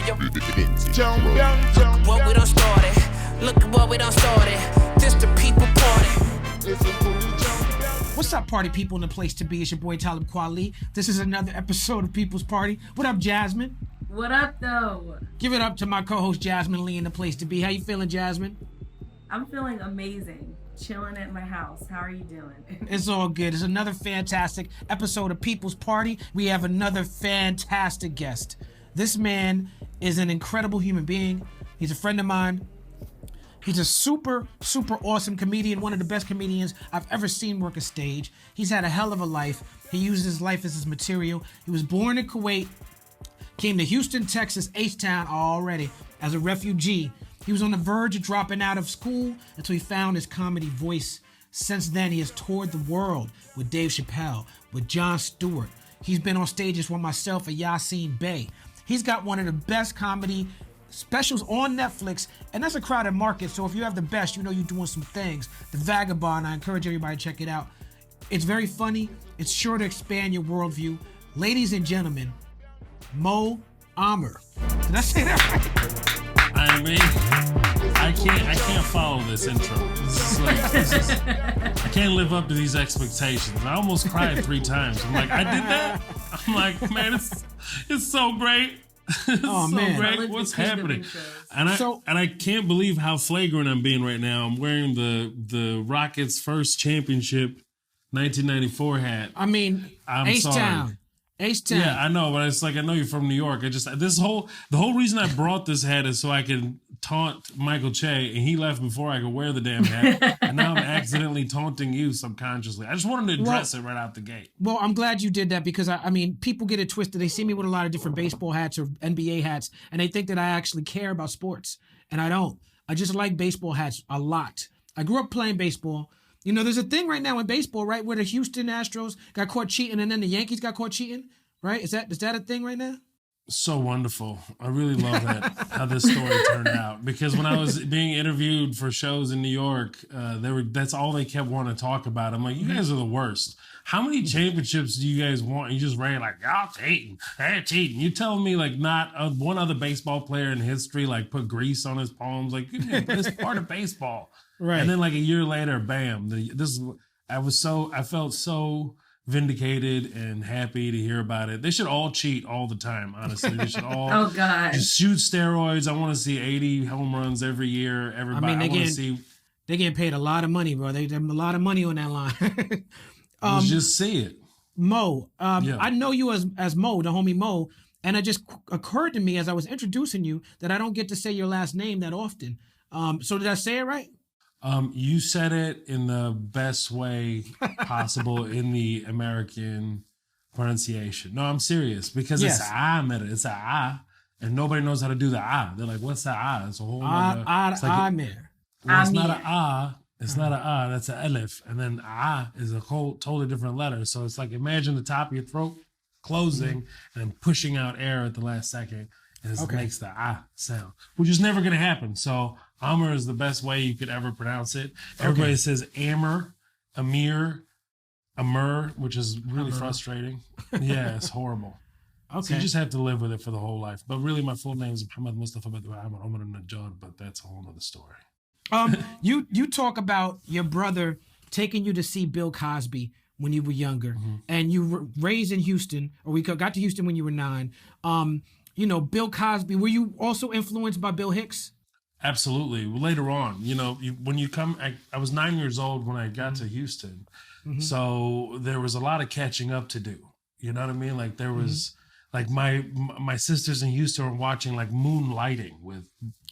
on your what we done started. Look at what we done started. This the people party. What's up, party people in the place to be? It's your boy Talib Kweli. This is another episode of People's Party. What up, Jasmin? What up, though? Give it up to my co-host Jasmin, Leigh in the place to be. How you feeling, Jasmin? I'm feeling amazing. Chilling at my house. How are you doing? It's all good. It's another fantastic episode of People's Party. We have another fantastic guest. This man is an incredible human being. He's a friend of mine. He's a super, super awesome comedian, one of the best comedians I've ever seen work a stage. He's had a hell of a life. He uses his life as his material. He was born in Kuwait, came to Houston, Texas, H-Town already as a refugee. He was on the verge of dropping out of school until he found his comedy voice. Since then, he has toured the world with Dave Chappelle, with Jon Stewart. He's been on stages with myself and Yasin Bey. He's got one of the best comedy specials on Netflix, and that's a crowded market, so if you have the best, you know you're doing some things. The Vagabond, I encourage everybody to check it out. It's very funny. It's sure to expand your worldview. Ladies and gentlemen, Mo Amer. Did I say that right? I mean, I can't follow this intro. I can't live up to these expectations. I almost cried 3 times. I'm like, I did that? I'm like, man, it's so great. Oh, so man. Great. What's happening? And I can't believe how flagrant I'm being right now. I'm wearing the Rockets' first championship 1994 hat. I mean, H-Town. H-Town. Yeah, I know, but it's like I know you're from New York. The whole reason I brought this hat is so I can taunt Michael Che, and he left before I could wear the damn hat, and now I'm accidentally taunting you subconsciously. I just wanted to address it right out the gate. Well, I'm glad you did that because I mean, people get it twisted. They see me with a lot of different baseball hats or NBA hats, and they think that I actually care about sports, and I don't. I just like baseball hats a lot. I grew up playing baseball. You know, there's a thing right now in baseball, right, where the Houston Astros got caught cheating and then the Yankees got caught cheating, right? Is that a thing right now? So wonderful. I really love that, how this story turned out. Because when I was being interviewed for shows in New York, that's all they kept wanting to talk about. I'm like, you guys are the worst. How many championships do you guys want? You just ran like, y'all cheating. They're cheating. You telling me like not one other baseball player in history like put grease on his palms? Like, it's part of baseball. Right. And then like a year later, bam, I felt so vindicated and happy to hear about it. They should all cheat all the time, honestly. They should all oh God. Just shoot steroids. I want to see 80 home runs every year. Everybody, I want to see. They getting paid a lot of money, bro. They have a lot of money on that line. Let's just see it. Mo, I know you as Mo, the homie Mo, and it just occurred to me as I was introducing you that I don't get to say your last name that often. So did I say it right? You said it in the best way possible in the American pronunciation. No, I'm serious because it's a Amer. It's a A, and nobody knows how to do the A. They're like, "What's the A?" It's a whole other. Amer. It's not a A. It's not a A. That's an Aleph, and then A is a whole totally different letter. So it's like imagine the top of your throat closing and pushing out air at the last second, and it makes the A sound, which is never going to happen. So Amer is the best way you could ever pronounce it. Everybody says Amer, Amir, Amer, which is really frustrating. Yeah, it's horrible. Okay. So you just have to live with it for the whole life. But really, my full name is Mohammed Mustafa Omar Najad, but that's a whole other story. You talk about your brother taking you to see Bill Cosby when you were younger, and you were raised in Houston, or we got to Houston when you were 9. You know, Bill Cosby, were you also influenced by Bill Hicks? Absolutely. Later on, you know, when you come, I was 9 years old when I got to Houston. So there was a lot of catching up to do. You know what I mean? Like there was, like my sisters in Houston were watching like Moonlighting with,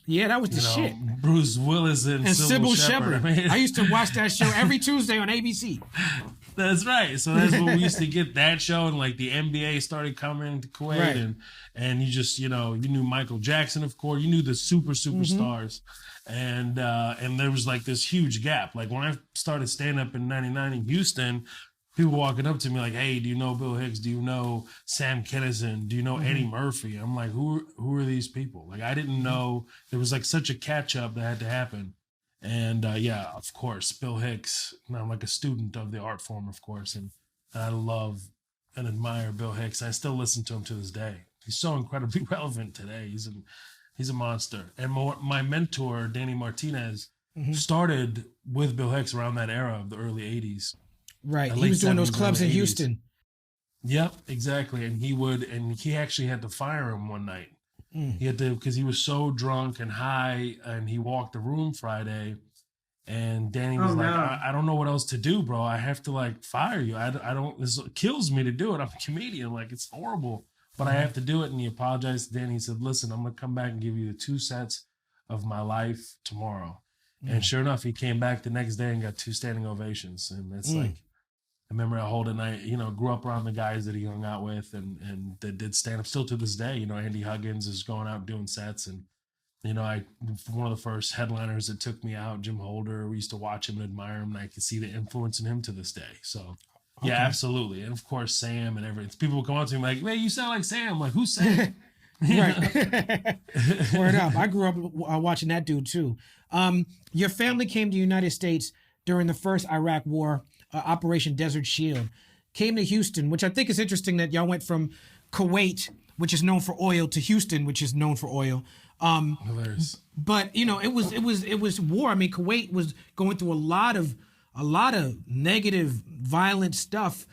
that was the shit. Bruce Willis and Sybil Shepherd. I used to watch that show every Tuesday on ABC. That's right. So that's when we used to get that show, and like the NBA started coming to Kuwait, and you just, you knew Michael Jackson, of course. You knew the superstars, and there was like this huge gap. Like when I started stand up in '99 in Houston, people walking up to me like, "Hey, do you know Bill Hicks? Do you know Sam Kinison? Do you know Eddie Murphy?" I'm like, who are these people? Like I didn't know. There was like such a catch up that had to happen. And of course, Bill Hicks. I'm like a student of the art form, of course, and I love and admire Bill Hicks. I still listen to him to this day. he's so incredibly relevant today. He's a monster. And my mentor, Danny Martinez, started with Bill Hicks around that era of the early 80s. Right. He was doing those clubs in Houston. Yep, exactly. And he actually had to fire him one night. He had to, because he was so drunk and high, and he walked the room Friday. And Danny was I don't know what else to do, bro. I have to like fire you. I don't, this kills me to do it. I'm a comedian. Like, it's horrible, but I have to do it. And he apologized to Danny. He said, listen, I'm going to come back and give you the 2 sets of my life tomorrow. And sure enough, he came back the next day and got 2 standing ovations. And it's like, I remember a whole night, grew up around the guys that he hung out with and that did stand up still to this day. Andy Huggins is going out doing sets, and one of the first headliners that took me out, Jim Holder, we used to watch him and admire him, and I could see the influence in him to this day. So, yeah, absolutely. And of course, Sam and everything. People would come up to me like, man, you sound like Sam. I'm like, who's Sam? Right. Word up. I grew up watching that dude too. Your family came to the United States during the first Iraq War, Operation Desert Shield. Came to Houston, which I think is interesting that y'all went from Kuwait, which is known for oil, to Houston, which is known for oil. Hilarious. But it was war. I mean, Kuwait was going through a lot of negative, violent stuff.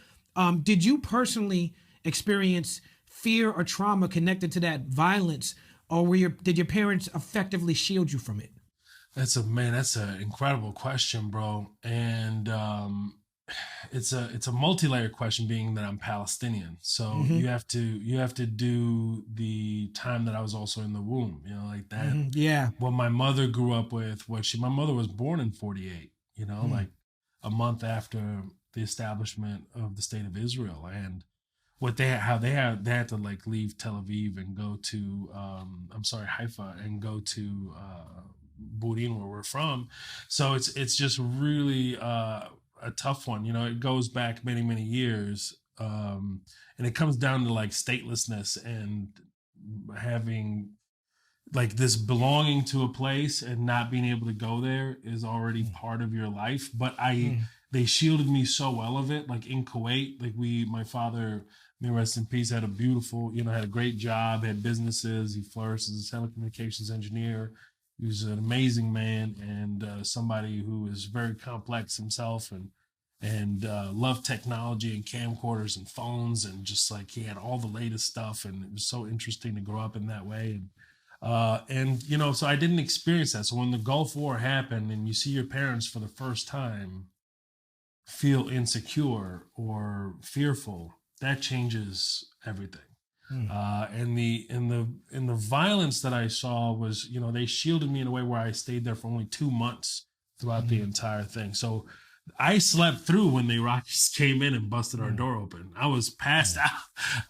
Did you personally experience fear or trauma connected to that violence, or did your parents effectively shield you from it? That's an incredible question, bro. And it's a multi-layered question, being that I'm Palestinian. So you have to do the time that I was also in the womb, like that. Yeah. What my mother grew up with, my mother was born in 48, like a month after the establishment of the state of Israel. And how they had to like leave Tel Aviv and go to Haifa and go to Burin, where we're from. So it's just really a tough one. It goes back many, many years. And it comes down to like statelessness and having like this belonging to a place and not being able to go there is already part of your life. But they shielded me so well of it. Like in Kuwait, like my father, may rest in peace, had a beautiful, had a great job, had businesses. He flourished as a telecommunications engineer. He was an amazing man, and somebody who is very complex himself, and loved technology and camcorders and phones, and just like he had all the latest stuff, and it was so interesting to grow up in that way. And so I didn't experience that. So when the Gulf War happened and you see your parents for the first time feel insecure or fearful, that changes everything. And the violence that I saw was, they shielded me in a way where I stayed there for only 2 months throughout the entire thing. So I slept through when the Iraqis came in and busted our door open. I was passed out.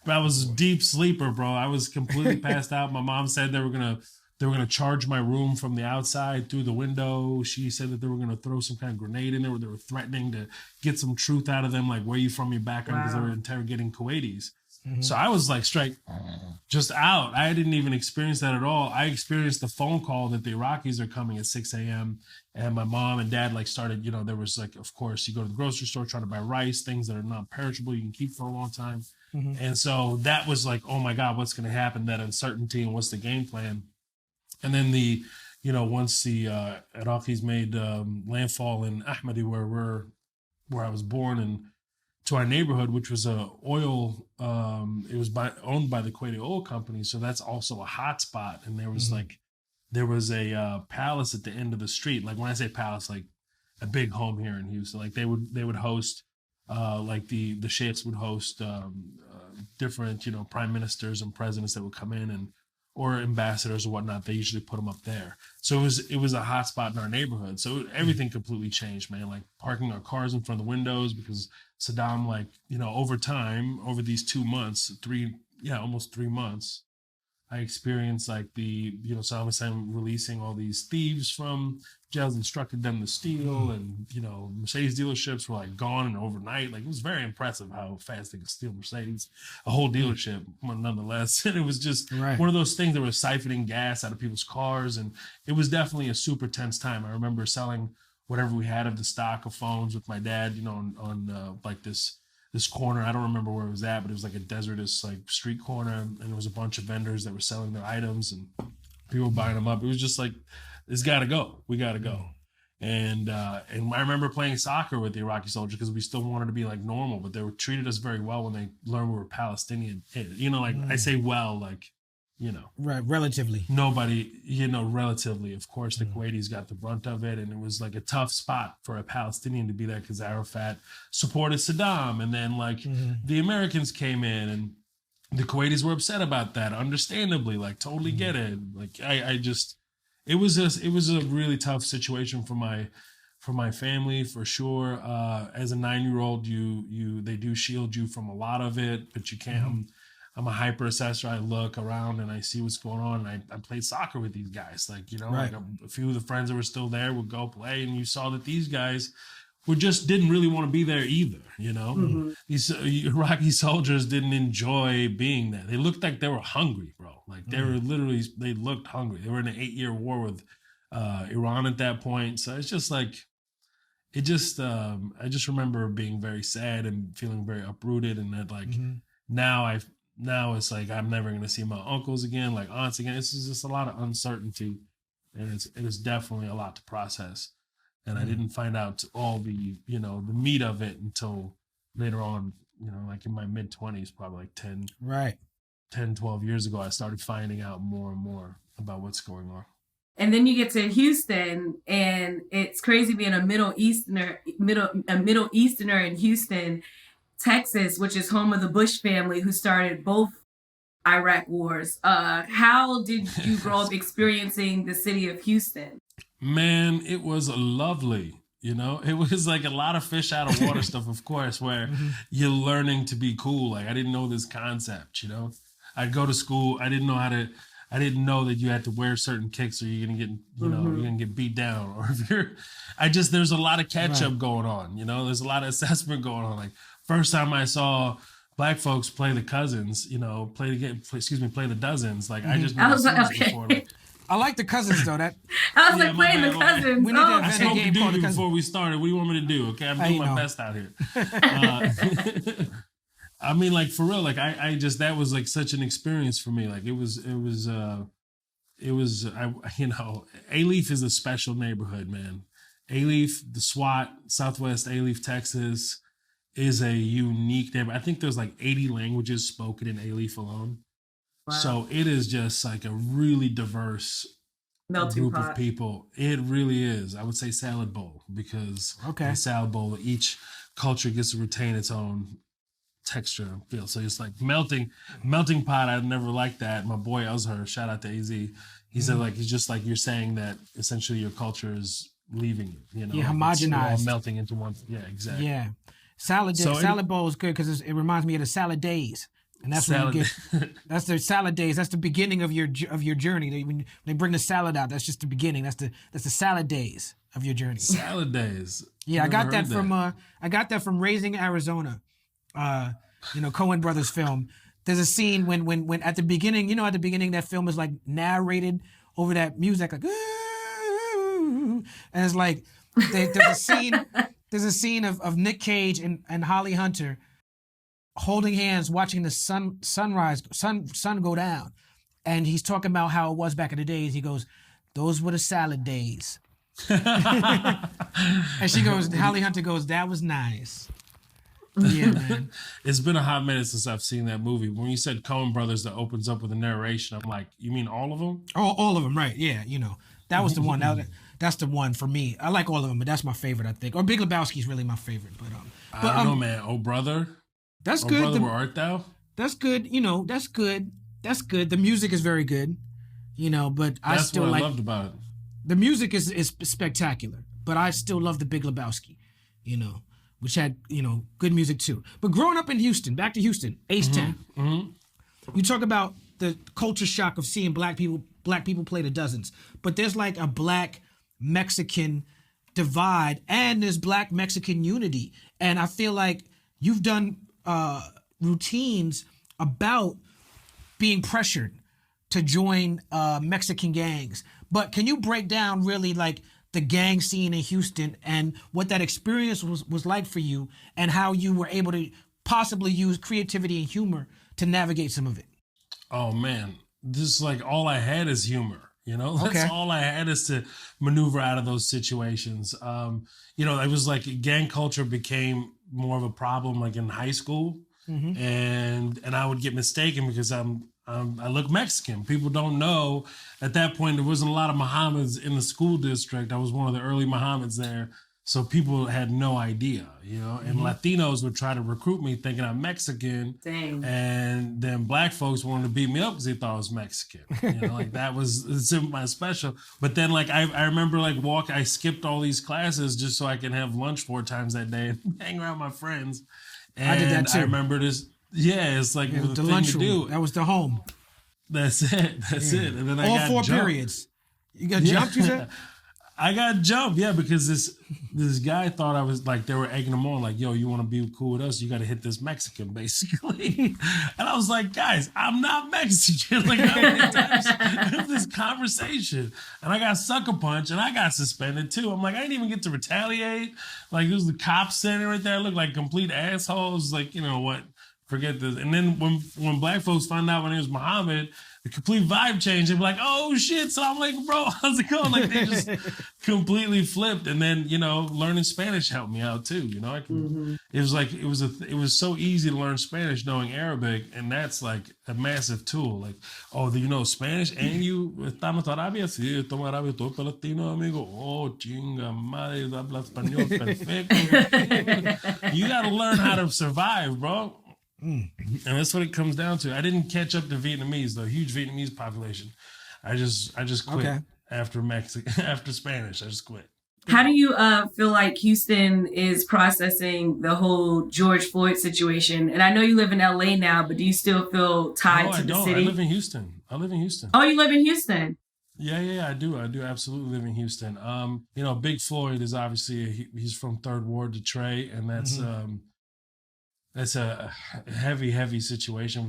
I was a deep sleeper, bro. I was completely passed out. My mom said they were gonna charge my room from the outside through the window. She said that they were gonna throw some kind of grenade in there, where they were threatening to get some truth out of them, like, where you from, your background, because they were interrogating Kuwaitis. So I was like straight just out. I didn't even experience that at all. I experienced the phone call that the Iraqis are coming at 6 a.m. And my mom and dad like started, there was like, of course, you go to the grocery store trying to buy rice, things that are not perishable, you can keep for a long time. And so that was like, oh my God, what's going to happen? That uncertainty, and what's the game plan? And then once the Iraqis made landfall in Ahmadi, where I was born, and to our neighborhood, which was oil, it was owned by the Kuwaiti Oil Company. So that's also a hot spot. And there was a palace at the end of the street. Like when I say palace, like a big home here in Houston, like they would host, like the sheikhs would host different, prime ministers and presidents that would come in, or ambassadors or whatnot. They usually put them up there. So it was a hot spot in our neighborhood. So everything completely changed, man. Like parking our cars in front of the windows, because Saddam, like, over time, over these 2 months, almost 3 months, I experienced like Saddam Hussein releasing all these thieves from jails, instructed them to steal, and Mercedes dealerships were like gone and overnight. Like, it was very impressive how fast they could steal Mercedes, a whole dealership, nonetheless. And it was just one of those things that was siphoning gas out of people's cars, and it was definitely a super tense time. I remember selling whatever we had of the stock of phones with my dad, on like this this corner. I don't remember where it was at, but it was like a desertous like street corner, and there was a bunch of vendors that were selling their items and people buying them up. It was just like, it's got to go. We got to go. And I remember playing soccer with the Iraqi soldiers because we still wanted to be like normal, but they were treated us very well when they learned we were Palestinian. You know, like I say, well, like, you know, right, relatively. Nobody, you know, relatively. Of course, the Kuwaitis got the brunt of it, and it was like a tough spot for a Palestinian to be there because Arafat supported Saddam, and then like the Americans came in, and the Kuwaitis were upset about that, understandably. Like, totally get it. Like, I just. It was a really tough situation for my family, for sure. As a 9-year-old, they do shield you from a lot of it, but you can't. I'm a hyper assessor. I look around and I see what's going on. And I played soccer with these guys, like, you know, right. like a few of the friends that were still there would go play, and you saw that these guys didn't really want to be there either. You know, these Iraqi soldiers didn't enjoy being there. They looked like they were hungry, bro. Like they were literally, they looked hungry. They were in an 8-year war with Iran at that point. So it's just like, I just remember being very sad and feeling very uprooted, and that like now it's like I'm never gonna see my uncles again, like aunts again. It's just a lot of uncertainty, and it is definitely a lot to process. And I didn't find out all the, you know, the meat of it until later on, you know, like in my mid-20s, probably like 10, 12 years ago, I started finding out more and more about what's going on. And then you get to Houston, and it's crazy being a Middle Easterner in Houston, Texas, which is home of the Bush family who started both Iraq wars. How did you grow up experiencing the city of Houston? Man, it was lovely. You know, it was like a lot of fish out of water stuff, of course, where you're learning to be cool. Like I didn't know this concept, you know. I'd go to school. I didn't know that you had to wear certain kicks or you're going to get, you know, you're going to get beat down. Or if there's a lot of catch up going on, you know, there's a lot of assessment going on. Like first time I saw black folks play the cousins, you know, play the dozens. Like I just never seen this before. Like, I like the cousins though. That I was like playing the cousins. We need to I invent a smoked game a called the doobie cousins. before we started. What do you want me to do? Okay, I'm doing my best out here. I mean, like for real, like I just, that was like such an experience for me. Like it was, you know, Alief is a special neighborhood, man. Alief, the SWAT, Southwest Alief, Texas, is a unique neighborhood. I think there's like 80 languages spoken in Alief alone. Wow. So it is just like a really diverse group of people. It really is. I would say salad bowl, because in salad bowl, each culture gets to retain its own texture and feel. So it's like melting pot. I never liked that. My boy Azhar, shout out to AZ. He said like, it's just like you're saying that essentially your culture is leaving you. You know, homogenized, all melting into one. Yeah, exactly. Yeah, salad bowl is good because it reminds me of the salad days. And that's when you get, that's the salad days. That's the beginning of your journey. When they bring the salad out, that's just the beginning. That's the salad days of your journey. Salad days. Yeah, I got that from Raising Arizona. You know, Coen Brothers film. There's a scene when at the beginning, that film is like narrated over that music, like, and it's like there's a scene of Nick Cage and Holly Hunter holding hands, watching the sun go down. And he's talking about how it was back in the days. He goes, those were the salad days. And she goes, Holly Hunter goes, that was nice. Yeah, man. It's been a hot minute since I've seen that movie. When you said Coen Brothers that opens up with a narration, I'm like, you mean all of them? All of them, right. Yeah, you know. That was the one. That's the one for me. I like all of them, but that's my favorite, I think. Or Big Lebowski's really my favorite. But I don't know, man. Oh, brother. That's good. Brother, where art thou? That's good. You know, that's good. That's good. The music is very good. You know, but I still like. That's what I loved about it. The music is spectacular, but I still love the Big Lebowski. You know, which had, you know, good music too. But growing up in Houston, back to Houston, H-Town. You talk about the culture shock of seeing black people play the dozens, but there's like a black Mexican divide, and there's black Mexican unity, and I feel like you've done routines about being pressured to join Mexican gangs. But can you break down really like the gang scene in Houston and what that experience was like for you, and how you were able to possibly use creativity and humor to navigate some of it? Oh man, this is like all I had is humor. That's Okay. all I had is to maneuver out of those situations. It was like gang culture became more of a problem like in high school, and I would get mistaken because I look Mexican. People don't know at that point there wasn't a lot of Mohammeds in the school district. I was one of the early Mohammeds there. So people had no idea, and Latinos would try to recruit me thinking I'm Mexican. Dang. And then black folks wanted to beat me up because they thought I was Mexican. Like that was my special. But then like I remember like I skipped all these classes just so I can have lunch 4 times that day and hang around with my friends. And I did that too. I remember this. Yeah, it's like the thing to do. That was the home. That's it. That's it. And then I all got 4 jumped. periods. You got jumped, you said? I got jumped, because this guy thought I was like, they were egging him on, like, yo, you want to be cool with us? You got to hit this Mexican, basically. And I was like, guys, I'm not Mexican. Like, how many times have this conversation? And I got sucker punched and I got suspended too. I'm like, I didn't even get to retaliate. Like, there's the cops standing right there. I look like complete assholes. Like, you know what? Forget this. And then when black folks found out my name was Mohammed, the complete vibe changed. They'd be like, oh shit. So I'm like, bro, how's it going? Like they just completely flipped. And then, learning Spanish helped me out too. It was like, it was so easy to learn Spanish knowing Arabic. And that's like a massive tool. Like, oh, do you know Spanish? And you estamos Arabia? Sí, estamos Arabia, todo Palestino, amigo. Oh, chinga madre, habla español perfecto. You got to learn how to survive, bro. And that's what it comes down to. I didn't catch up to Vietnamese, though. Huge Vietnamese population. I just quit after Spanish. I just quit. How do you feel like Houston is processing the whole George Floyd situation? And I know you live in LA now, but do you still feel tied to the city? I live in Houston. Oh, you live in Houston? Yeah, I do. I do absolutely live in Houston. Big Floyd is obviously he's from Third Ward to Trey, and that's a heavy situation.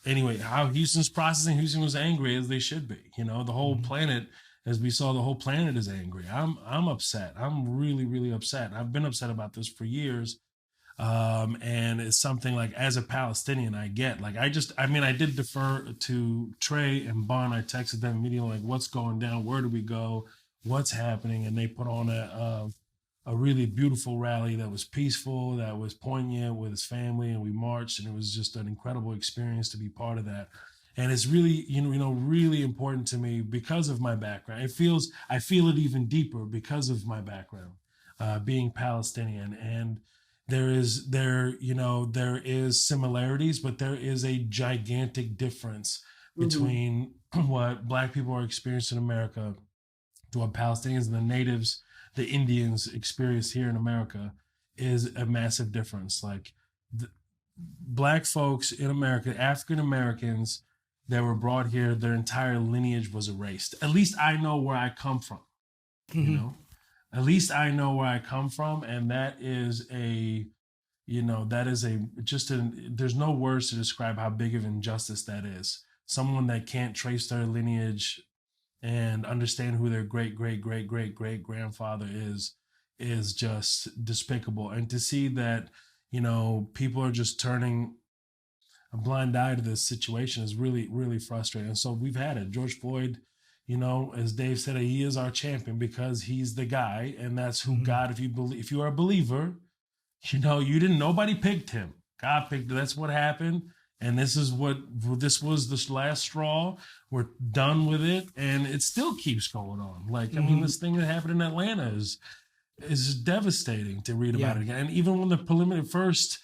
Anyway, how Houston's processing, Houston was angry as they should be. The whole planet, as we saw, the whole planet is angry. I'm upset. I'm really, really upset. I've been upset about this for years. And it's something like, as a Palestinian, I get, like, I did defer to Trey and Bon. I texted them immediately, like, what's going down? Where do we go? What's happening? And they put on a really beautiful rally that was peaceful, that was poignant with his family, and we marched, and it was just an incredible experience to be part of that. And it's really, really important to me because of my background. I feel it even deeper because of my background, being Palestinian. And there is similarities, but there is a gigantic difference between what Black people are experiencing in America to what Palestinians and the natives, the Indians experience here in America, is a massive difference. Like Black folks in America, African Americans that were brought here, their entire lineage was erased. At least I know where I come from. At least I know where I come from, and there's no words to describe how big of an injustice that is. Someone that can't trace their lineage and understand who their great grandfather is just despicable. And to see that, people are just turning a blind eye to this situation is really, really frustrating. And so we've had it. George Floyd, as Dave said, he is our champion because he's the guy, and that's who God, if you are a believer, nobody picked him. God picked him. That's what happened. And this was the last straw. We're done with it. And it still keeps going on. Like, this thing that happened in Atlanta is devastating to read about it again. And even when the preliminary first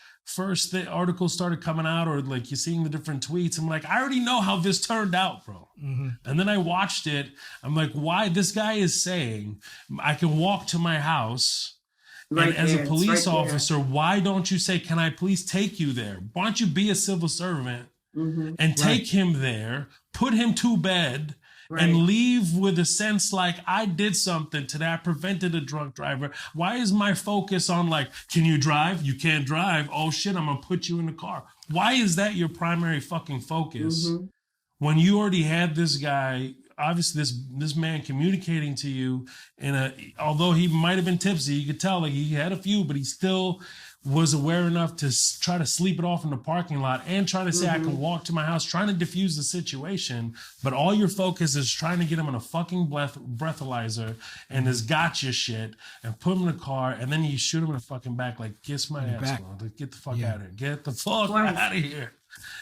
the article started coming out, or like you're seeing the different tweets, I'm like, I already know how this turned out, bro. And then I watched it. I'm like, why? This guy is saying I can walk to my house. And as a police officer, why don't you say, can I please take you there? Why don't you be a civil servant and take him there, put him to bed, and leave with a sense like, I did something today. I prevented a drunk driver. Why is my focus on like, can you drive? You can't drive. Oh shit, I'm going to put you in the car. Why is that your primary fucking focus when you already had this guy, obviously this man communicating to you although he might have been tipsy, you could tell like he had a few, but he still was aware enough to try to sleep it off in the parking lot and try to say I can walk to my house, trying to diffuse the situation, but all your focus is trying to get him in a fucking breathalyzer and this gotcha shit and put him in a car, and then you shoot him in the fucking back like, kiss my ass, bro. Get the fuck out of here. Get the fuck out of here.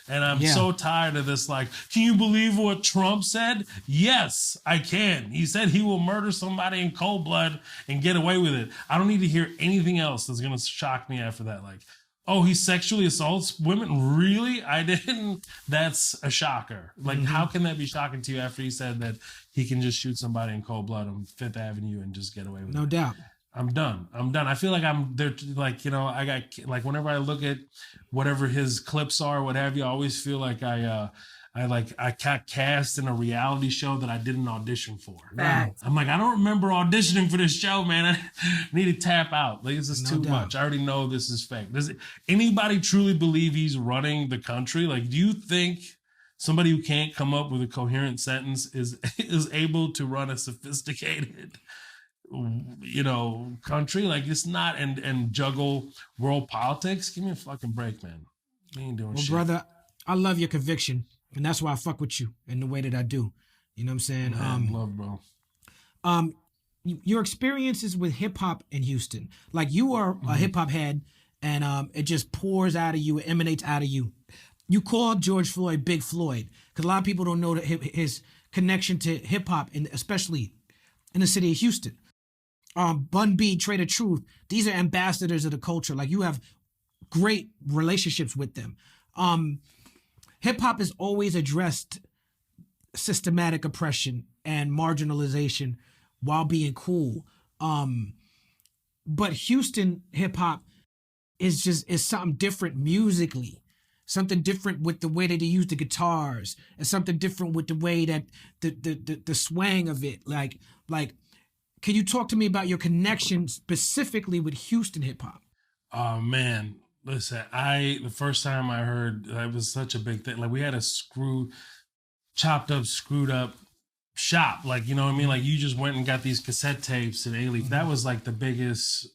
And I'm so tired of this, like, can you believe what Trump said? Yes, I can. He said he will murder somebody in cold blood and get away with it. I don't need to hear anything else that's going to shock me after that. Like, oh, he sexually assaults women? Really? I didn't. That's a shocker. Like, how can that be shocking to you after he said that he can just shoot somebody in cold blood on Fifth Avenue and just get away with it? No doubt. I'm done. I feel like I'm there. Like, you know, I got, like, whenever I look at whatever his clips are, what have you, I always feel like I got cast in a reality show that I didn't audition for. Facts. I'm like, I don't remember auditioning for this show, man. I need to tap out. Like, this is too much. I already know this is fake. Does anybody truly believe he's running the country? Like, do you think somebody who can't come up with a coherent sentence is able to run a sophisticated, you know, country? Like, it's not, and juggle world politics? Give me a fucking break, man. You ain't doing shit. Well, brother, I love your conviction, and that's why I fuck with you in the way that I do. You know what I'm saying? Man, love, bro. Your experiences with hip hop in Houston, like, you are a hip hop head, and it just pours out of you, it emanates out of you. You called George Floyd Big Floyd because a lot of people don't know that his connection to hip hop, and especially in the city of Houston. Bun B, Trader Truth, these are ambassadors of the culture. Like, you have great relationships with them. Hip hop has always addressed systematic oppression and marginalization while being cool. But Houston hip hop is something different musically, something different with the way that they use the guitars, and something different with the way that the swang of it. Like, can you talk to me about your connection specifically with Houston hip hop? Oh, man. Listen, the first time I heard, it was such a big thing. Like, we had a screwed up shop. Like, you know what I mean? Like, you just went and got these cassette tapes and A-Leaf. That was like the biggest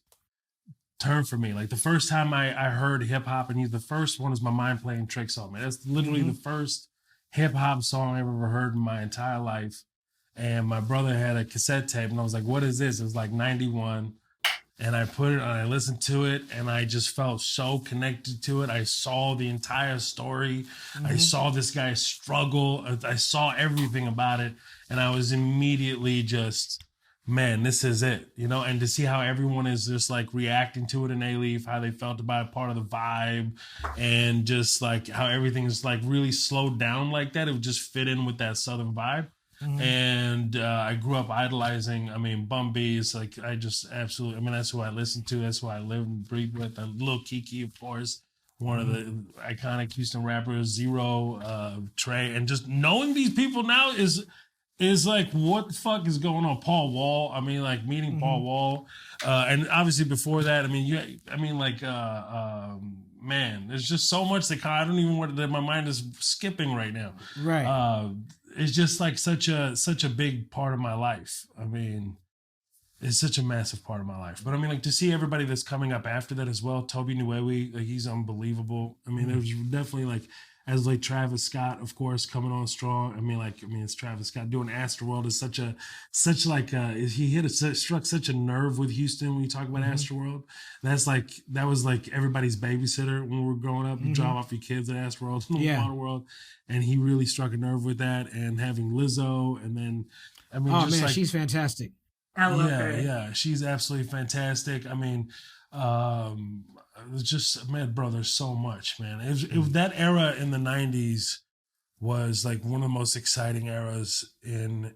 turn for me. Like, the first time I heard hip hop, and the first one is My Mind Playing Tricks on Me. That's literally the first hip hop song I've ever heard in my entire life. And my brother had a cassette tape, and I was like, what is this? It was like 91. And I put it on, I listened to it, and I just felt so connected to it. I saw the entire story. I saw this guy struggle. I saw everything about it. And I was immediately just, man, this is it, you know? And to see how everyone is just like reacting to it in A-Leaf, how they felt about it, part of the vibe, and just like how everything is like really slowed down like that. It would just fit in with that Southern vibe. And I grew up idolizing, Bum B is like, I just absolutely, that's who I listen to. That's who I live and breathe with. Lil Kiki, of course, one of the iconic Houston rappers, Zero, Trey. And just knowing these people now is like, what the fuck is going on? Paul Wall, meeting Paul Wall. And obviously before that, man, there's just so much that I don't even want that my mind is skipping right now. Right. It's just like such a big part of my life. It's such a massive part of my life. But like to see everybody that's coming up after that as well. Toby Nuewe, like, he's unbelievable. There's definitely like, as like Travis Scott, of course, coming on strong. It's Travis Scott doing Astroworld is he struck such a nerve with Houston when you talk about Astroworld. That was like everybody's babysitter when we were growing up. You drop off your kids at Astroworld, Waterworld, and he really struck a nerve with that. And having Lizzo, and then she's fantastic. I love her. Yeah, she's absolutely fantastic. It's just, man, bro, there's so much, man. That era in the 90s was like one of the most exciting eras in,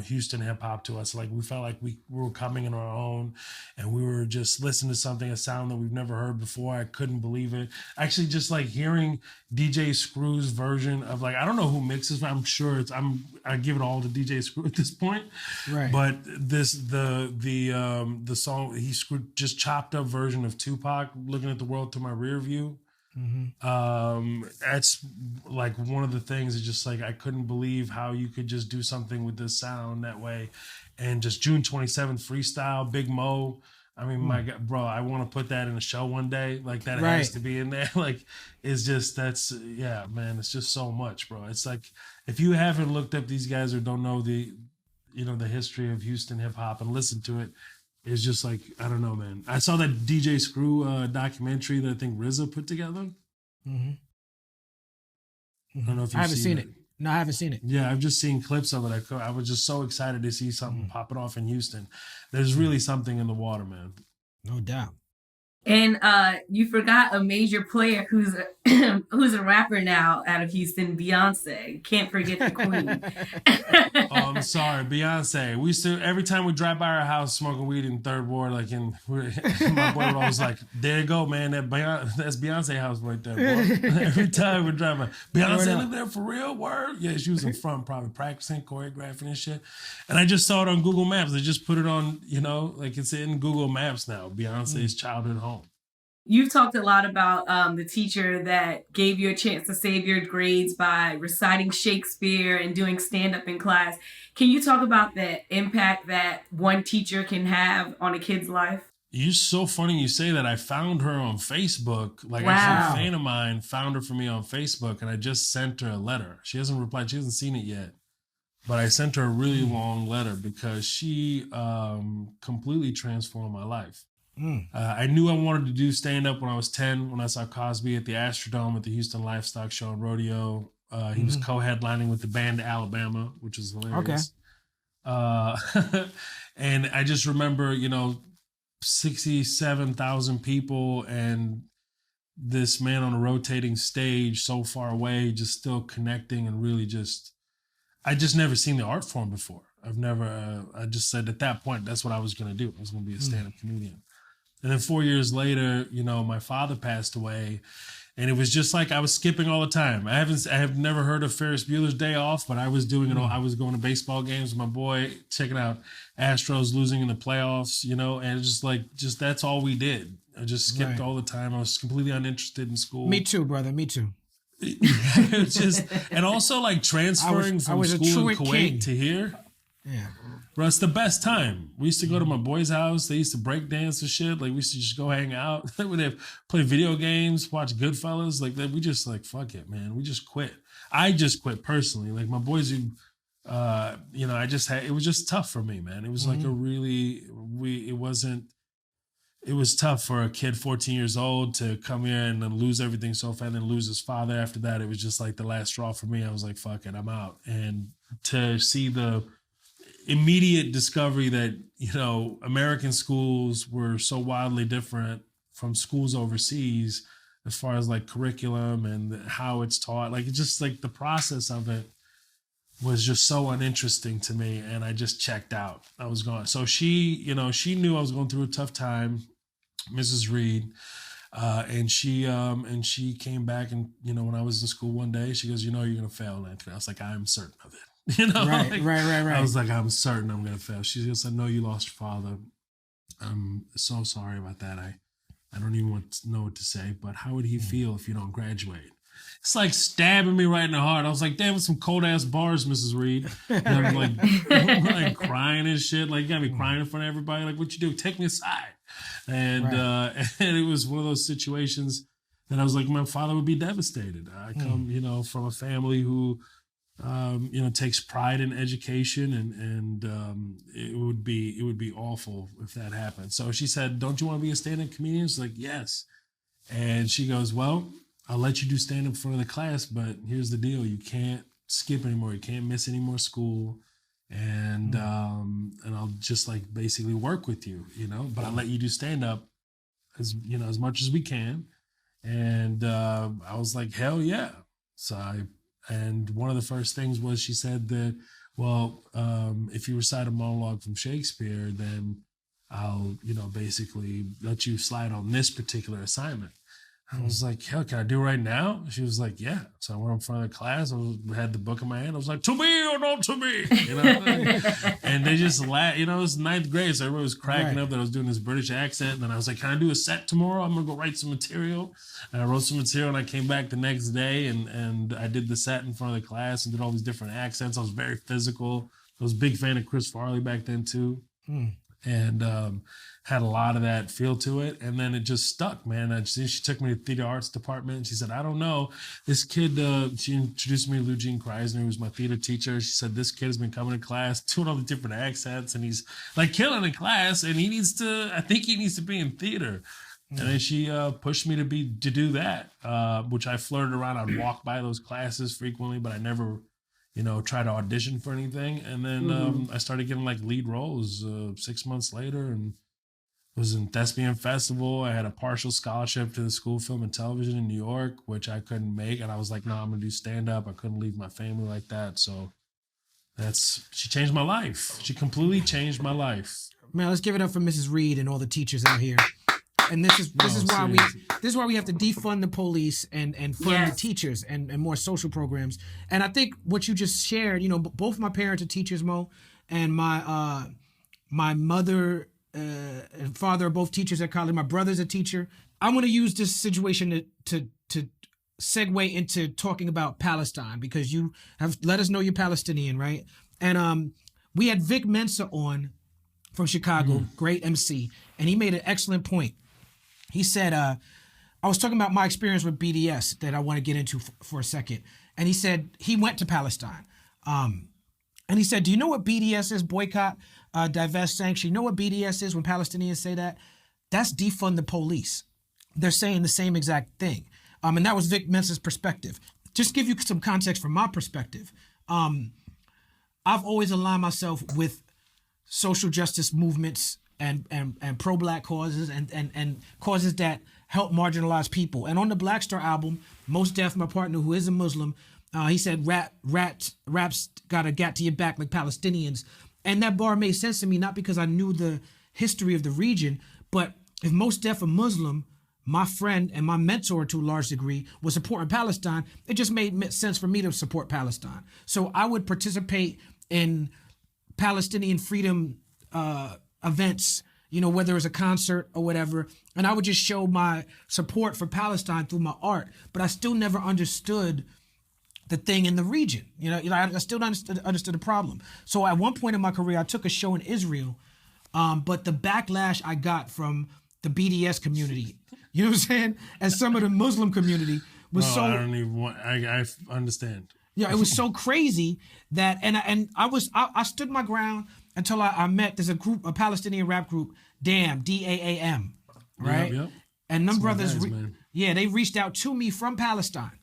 Houston hip hop to us. Like, we felt like we were coming in our own, and we were just listening to a sound that we've never heard before. I couldn't believe it. Actually, just like hearing DJ Screw's version of, like, I don't know who mixes, but I'm sure I give it all to DJ Screw at this point. Right. But the song he screwed, just chopped up version of Tupac, Looking at the World Through My Rear View. That's like one of the things is just like, I couldn't believe how you could just do something with this sound that way. And just June 27th freestyle, Big Mo, I mean, my God, bro, I want to put that in a show one day. Like that Right. has to be in there. Like, it's just, yeah, man, it's just so much, bro. It's like, if you haven't looked up these guys or don't know the history of Houston hip hop and listen to it, it's just like, I don't know, man. I saw that DJ Screw documentary that I think RZA put together. Mm-hmm. I don't know if you've I haven't seen it. No, I haven't seen it. Yeah, I've just seen clips of it. I was just so excited to see something popping off in Houston. There's really something in the water, man. No doubt. And you forgot a major player who's a rapper now out of Houston, Beyonce. Can't forget the queen. Oh, I'm sorry, Beyonce. We used to, every time we drive by our house smoking weed in Third Ward, like my boy would always like, there you go, man. That's Beyonce house right there, boy. Every time we drive by, Beyonce live there for real, word? Yeah, she was in front probably practicing, choreographing and shit. And I just saw it on Google Maps. They just put it on, like it's in Google Maps now, Beyonce's childhood home. You've talked a lot about the teacher that gave you a chance to save your grades by reciting Shakespeare and doing stand-up in class. Can you talk about the impact that one teacher can have on a kid's life? You're so funny you say that. I found her on Facebook. Like, wow. Actually, a fan of mine found her for me on Facebook, and I just sent her a letter. She hasn't replied. She hasn't seen it yet. But I sent her a really long letter because she completely transformed my life. I knew I wanted to do stand-up when I was 10, when I saw Cosby at the Astrodome at the Houston Livestock Show and Rodeo. He was co-headlining with the band Alabama, which is hilarious. Okay. And I just remember, 67,000 people and this man on a rotating stage so far away, just still connecting and really I just never seen the art form before. I just said at that point, that's what I was going to do. I was going to be a stand-up comedian. And then 4 years later, my father passed away, and it was just like I was skipping all the time. I have never heard of Ferris Bueller's Day Off, but I was doing it all. I was going to baseball games with my boy, checking out Astros losing in the playoffs, and just that's all we did. I just skipped all the time. I was completely uninterested in school. Me too, brother. Me too. It's just, and also like transferring from school in Kuwait to here. Yeah. Bro, it's the best time. We used to go to my boy's house. They used to break dance and shit. Like, we used to just go hang out. We'd play video games, watch Goodfellas. Like, that. We just, fuck it, man. We just quit. I just quit personally. Like, my boys who, it was just tough for me, man. It was like it was tough for a kid 14 years old to come here and then lose everything so fast and then lose his father after that. It was just like the last straw for me. I was like, fuck it, I'm out. And to see the immediate discovery that, American schools were so wildly different from schools overseas as far as like curriculum and how it's taught. Like, it's just like the process of it was just so uninteresting to me, and I just checked out. I was gone. So she knew I was going through a tough time, Mrs. Reed, and she came back and, when I was in school one day, she goes, you're going to fail, Anthony. I was like, I'm certain of it. Right. I was like, I'm certain I'm going to fail. She goes, I know you lost your father. I'm so sorry about that. I don't even want to know what to say, but how would he feel if you don't graduate? It's like stabbing me right in the heart. I was like, damn, it's some cold ass bars, Mrs. Reed. And I'm like crying and shit. Like, you got me crying in front of everybody. Like, what you do? Take me aside. And and it was one of those situations that I was like, my father would be devastated. I come, from a family who, takes pride in education, and it would be awful if that happened. So she said, don't you want to be a stand-up comedian? She's like, yes. And she goes, well, I'll let you do stand-up in front of the class, but here's the deal. You can't skip anymore. You can't miss any more school. And I'll just basically work with you, but I'll let you do stand-up as much as we can. And I was like, hell yeah. And one of the first things was she said that, well, if you recite a monologue from Shakespeare, then I'll, basically let you slide on this particular assignment. I was like, hell, can I do it right now? She was like, yeah. So I went in front of the class. I had the book in my hand. I was like, to me or not to me? And they just laughed. It was ninth grade, so everybody was cracking up that I was doing this British accent. And then I was like, can I do a set tomorrow? I'm going to go write some material. And I wrote some material, and I came back the next day, and I did the set in front of the class and did all these different accents. I was very physical. I was a big fan of Chris Farley back then, too. and had a lot of that feel to it. And then it just stuck, man. She took me to the theater arts department. She said, I don't know, this kid, she introduced me to Eugene Kreisner, who was my theater teacher. She said, this kid has been coming to class, doing all the different accents, and he's like killing in class, and I think he needs to be in theater. And then she pushed me to do that, which I flirted around. I'd walk by those classes frequently, but I never, try to audition for anything. And then I started getting like lead roles 6 months later, and was in Thespian Festival. I had a partial scholarship to the School of Film and Television in New York, which I couldn't make. And I was like, no, I'm going to do stand-up. I couldn't leave my family like that. So she changed my life. She completely changed my life. Man, let's give it up for Mrs. Reed and all the teachers out here. And this is why we have to defund the police and fund the teachers and more social programs. And I think what you just shared, both my parents are teachers, Mo, and my mother and father are both teachers at college. My brother's a teacher. I want to use this situation to segue into talking about Palestine, because you have let us know you're Palestinian, right? And we had Vic Mensa on from Chicago, great MC, and he made an excellent point. He said, I was talking about my experience with BDS that I want to get into for a second. And he said he went to Palestine. And he said, do you know what BDS is? Boycott, divest, sanction. You know what BDS is when Palestinians say that? That's defund the police. They're saying the same exact thing. And that was Vic Mensa's perspective. Just to give you some context from my perspective. I've always aligned myself with social justice movements and pro-black causes and causes that help marginalized people. And on the Black Star album, Mos Def, my partner who is a Muslim, he said raps got to your back like Palestinians. And that bar made sense to me, not because I knew the history of the region, but if Mos Def, a Muslim, my friend and my mentor to a large degree, was supporting Palestine, it just made sense for me to support Palestine. So I would participate in Palestinian freedom events, whether it's a concert or whatever, and I would just show my support for Palestine through my art. But I still never understood the thing in the region. I still understood the problem. So at one point in my career, I took a show in Israel, but the backlash I got from the BDS community, you know what I'm saying, and some of the Muslim community was I understand. Yeah, it was so crazy that, and I stood my ground until I met, there's a Palestinian rap group, DAM, DAAM, right? Yep. And them brothers, they reached out to me from Palestine.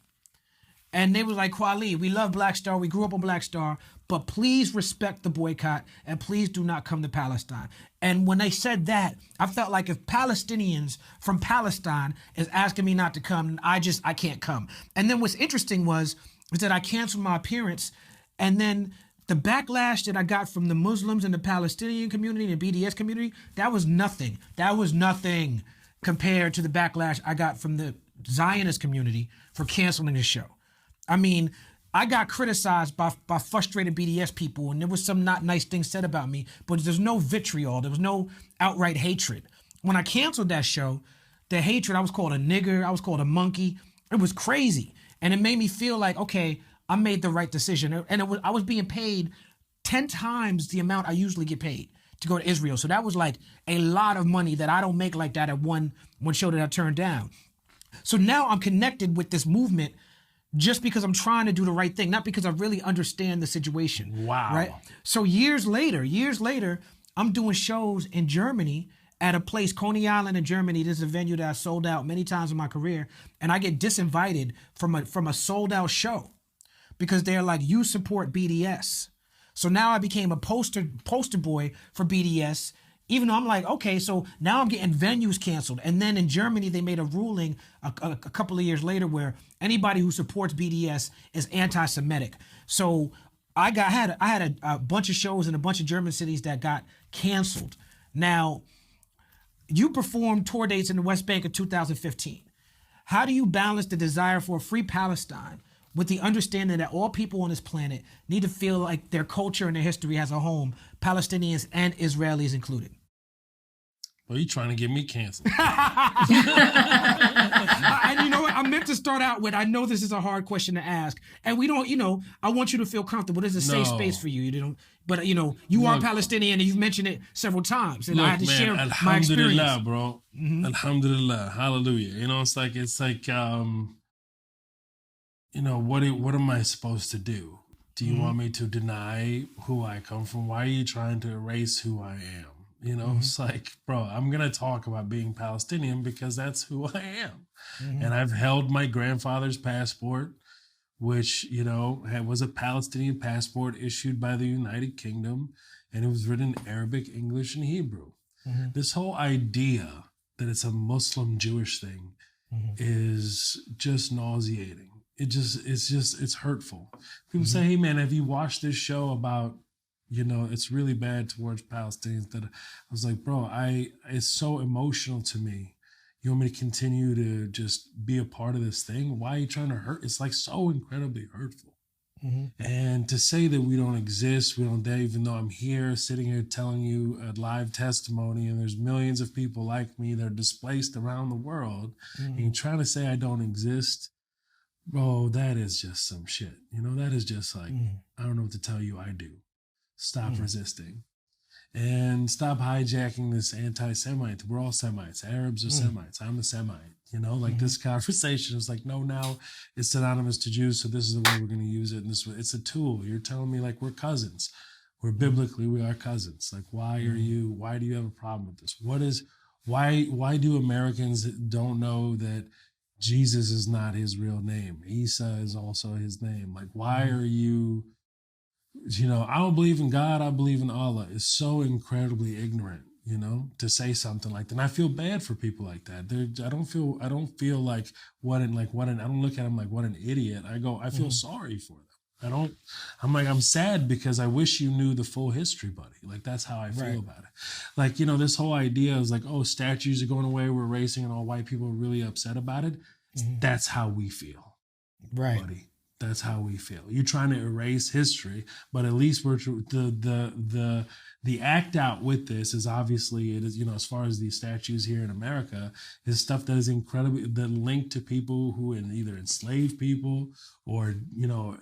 And they were like, Kweli, we love Black Star, we grew up on Black Star, but please respect the boycott and please do not come to Palestine. And when they said that, I felt like if Palestinians from Palestine is asking me not to come, I can't come. And then what's interesting is that I canceled my appearance, and then the backlash that I got from the Muslims and the Palestinian community and the BDS community, that was nothing. That was nothing compared to the backlash I got from the Zionist community for canceling the show. I mean, I got criticized by frustrated BDS people, and there was some not nice things said about me, but there's no vitriol. There was no outright hatred. When I canceled that show, the hatred, I was called a nigger, I was called a monkey. It was crazy. And it made me feel like, okay, I made the right decision. And I was being paid 10 times the amount I usually get paid to go to Israel. So that was like a lot of money that I don't make like that at one show that I turned down. So now I'm connected with this movement just because I'm trying to do the right thing, not because I really understand the situation. Wow. Right? So years later, I'm doing shows in Germany at a place, Coney Island in Germany. This is a venue that I sold out many times in my career, and I get disinvited from a sold out show because they're like, you support BDS. So now I became a poster boy for BDS, even though I'm like, okay, so now I'm getting venues canceled. And then in Germany, they made a ruling a couple of years later where anybody who supports BDS is anti-Semitic. So I had a bunch of shows in a bunch of German cities that got canceled. Now, you performed tour dates in the West Bank in 2015. How do you balance the desire for a free Palestine with the understanding that all people on this planet need to feel like their culture and their history has a home, Palestinians and Israelis included? Well, you're trying to get me canceled. And you know what? I meant to start out with, I know this is a hard question to ask, and we don't, I want you to feel comfortable. There's a safe space for you. You don't, but you are Palestinian, and you've mentioned it several times, and I had to share my experience. Alhamdulillah, bro. Alhamdulillah, hallelujah. It's like, what am I supposed to do? Do you want me to deny who I come from? Why are you trying to erase who I am? It's like, bro, I'm going to talk about being Palestinian because that's who I am. And I've held my grandfather's passport, which, was a Palestinian passport issued by the United Kingdom. And it was written in Arabic, English, and Hebrew. This whole idea that it's a Muslim Jewish thing is just nauseating. It's hurtful. People say, hey man, have you watched this show about, it's really bad towards Palestinians? That I was like, bro, it's so emotional to me. You want me to continue to just be a part of this thing? Why are you trying to hurt? It's like so incredibly hurtful. And to say that we don't exist, we don't dare, even though I'm here sitting here telling you a live testimony and there's millions of people like me that are displaced around the world, and you're trying to say I don't exist, bro, that is just some shit. That is just like, I don't know what to tell you, I do. Stop resisting. And stop hijacking this anti-Semite. We're all Semites. Arabs are Semites. I'm a Semite. This conversation is like, no, now it's synonymous to Jews, so this is the way we're going to use it. And it's a tool. You're telling me like we're cousins. We're biblically, we are cousins. Like, why do you have a problem with this? Why do Americans don't know that Jesus is not his real name? Isa is also his name. Like, why are you, I don't believe in God, I believe in Allah. It's so incredibly ignorant, to say something like that. And I feel bad for people like that. I don't feel like I don't look at them like what an idiot. I feel sorry for them. I'm sad because I wish you knew the full history, buddy. Like, that's how I feel about it. Like, this whole idea is like, oh, statues are going away, we're racing, and all white people are really upset about it. That's how we feel. Right. Buddy. That's how we feel. You're trying to erase history, but at least the act out with this is obviously, it is, as far as these statues here in America, is stuff that is incredibly, that linked to people who either enslaved people or,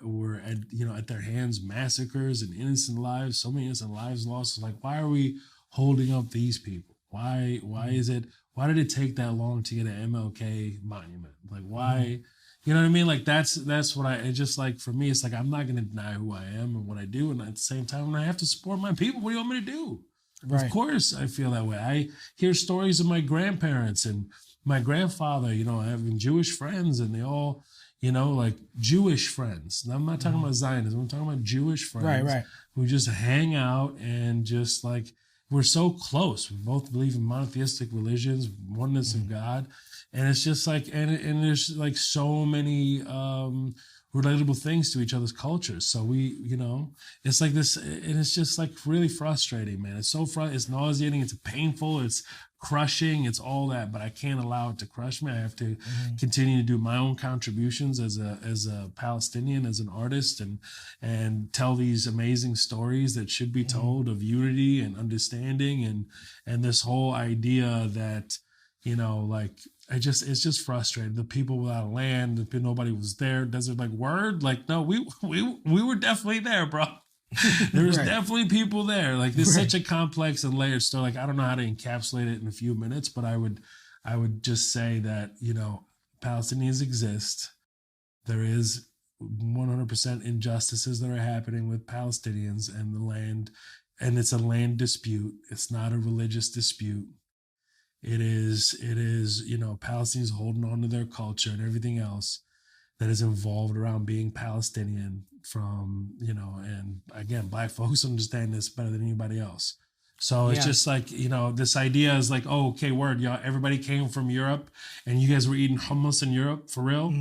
were at their hands massacres and innocent lives, so many innocent lives lost. It's like, why are we holding up these people? Why did it take that long to get an MLK monument? Like, why? You know what I mean? Like, that's what it's just like, for me, it's like, I'm not going to deny who I am and what I do. And at the same time, when I have to support my people, what do you want me to do? Right. Of course I feel that way. I hear stories of my grandparents and my grandfather, having Jewish friends, and they all, like Jewish friends. Now, I'm not talking about Zionism. I'm talking about Jewish friends who just hang out and just like, we're so close. We both believe in monotheistic religions, oneness of God. And it's just like, and there's like so many relatable things to each other's cultures. So we, it's like this, and it's just like really frustrating, man. It's so it's nauseating, it's painful, it's crushing, it's all that, but I can't allow it to crush me. I have to continue to do my own contributions as a Palestinian, as an artist, and tell these amazing stories that should be told of unity and understanding, and this whole idea that, it's just frustrating. The people without land, nobody was there. Desert, like, word, like, no, we were definitely there, bro. There was definitely people there. Like, there's such a complex and layered story. Like, I don't know how to encapsulate it in a few minutes, but I would just say that, Palestinians exist. There is 100% injustices that are happening with Palestinians and the land, and it's a land dispute. It's not a religious dispute. It is, Palestinians holding on to their culture and everything else that is involved around being Palestinian from, and again, Black folks understand this better than anybody else. So it's just like, this idea is like, oh, okay, word, y'all, everybody came from Europe and you guys were eating hummus in Europe, for real?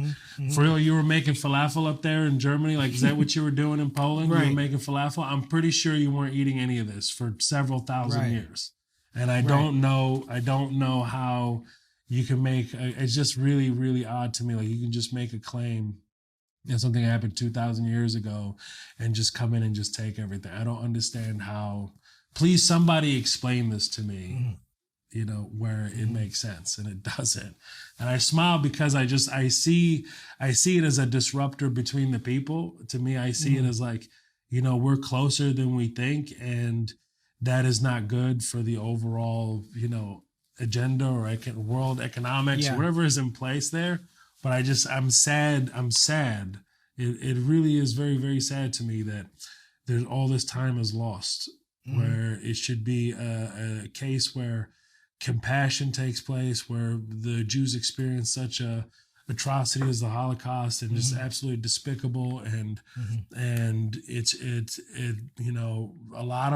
For real, you were making falafel up there in Germany? Like, is that what you were doing in Poland? You were making falafel? I'm pretty sure you weren't eating any of this for several thousand years. And I don't know how you can it's just really, really odd to me. Like, you can just make a claim that something happened 2,000 years ago and just come in and just take everything. I don't understand how. Please, somebody explain this to me where it makes sense, and it doesn't. And I smile because I see it as a disruptor between the people. To me, I see it as like, we're closer than we think, and that is not good for the overall, agenda or world economics, or whatever is in place there. But I'm sad. It really is very, very sad to me that there's all this time is lost, where it should be a case where compassion takes place, where the Jews experience such a atrocity as the Holocaust, and just absolutely despicable, and it's a lot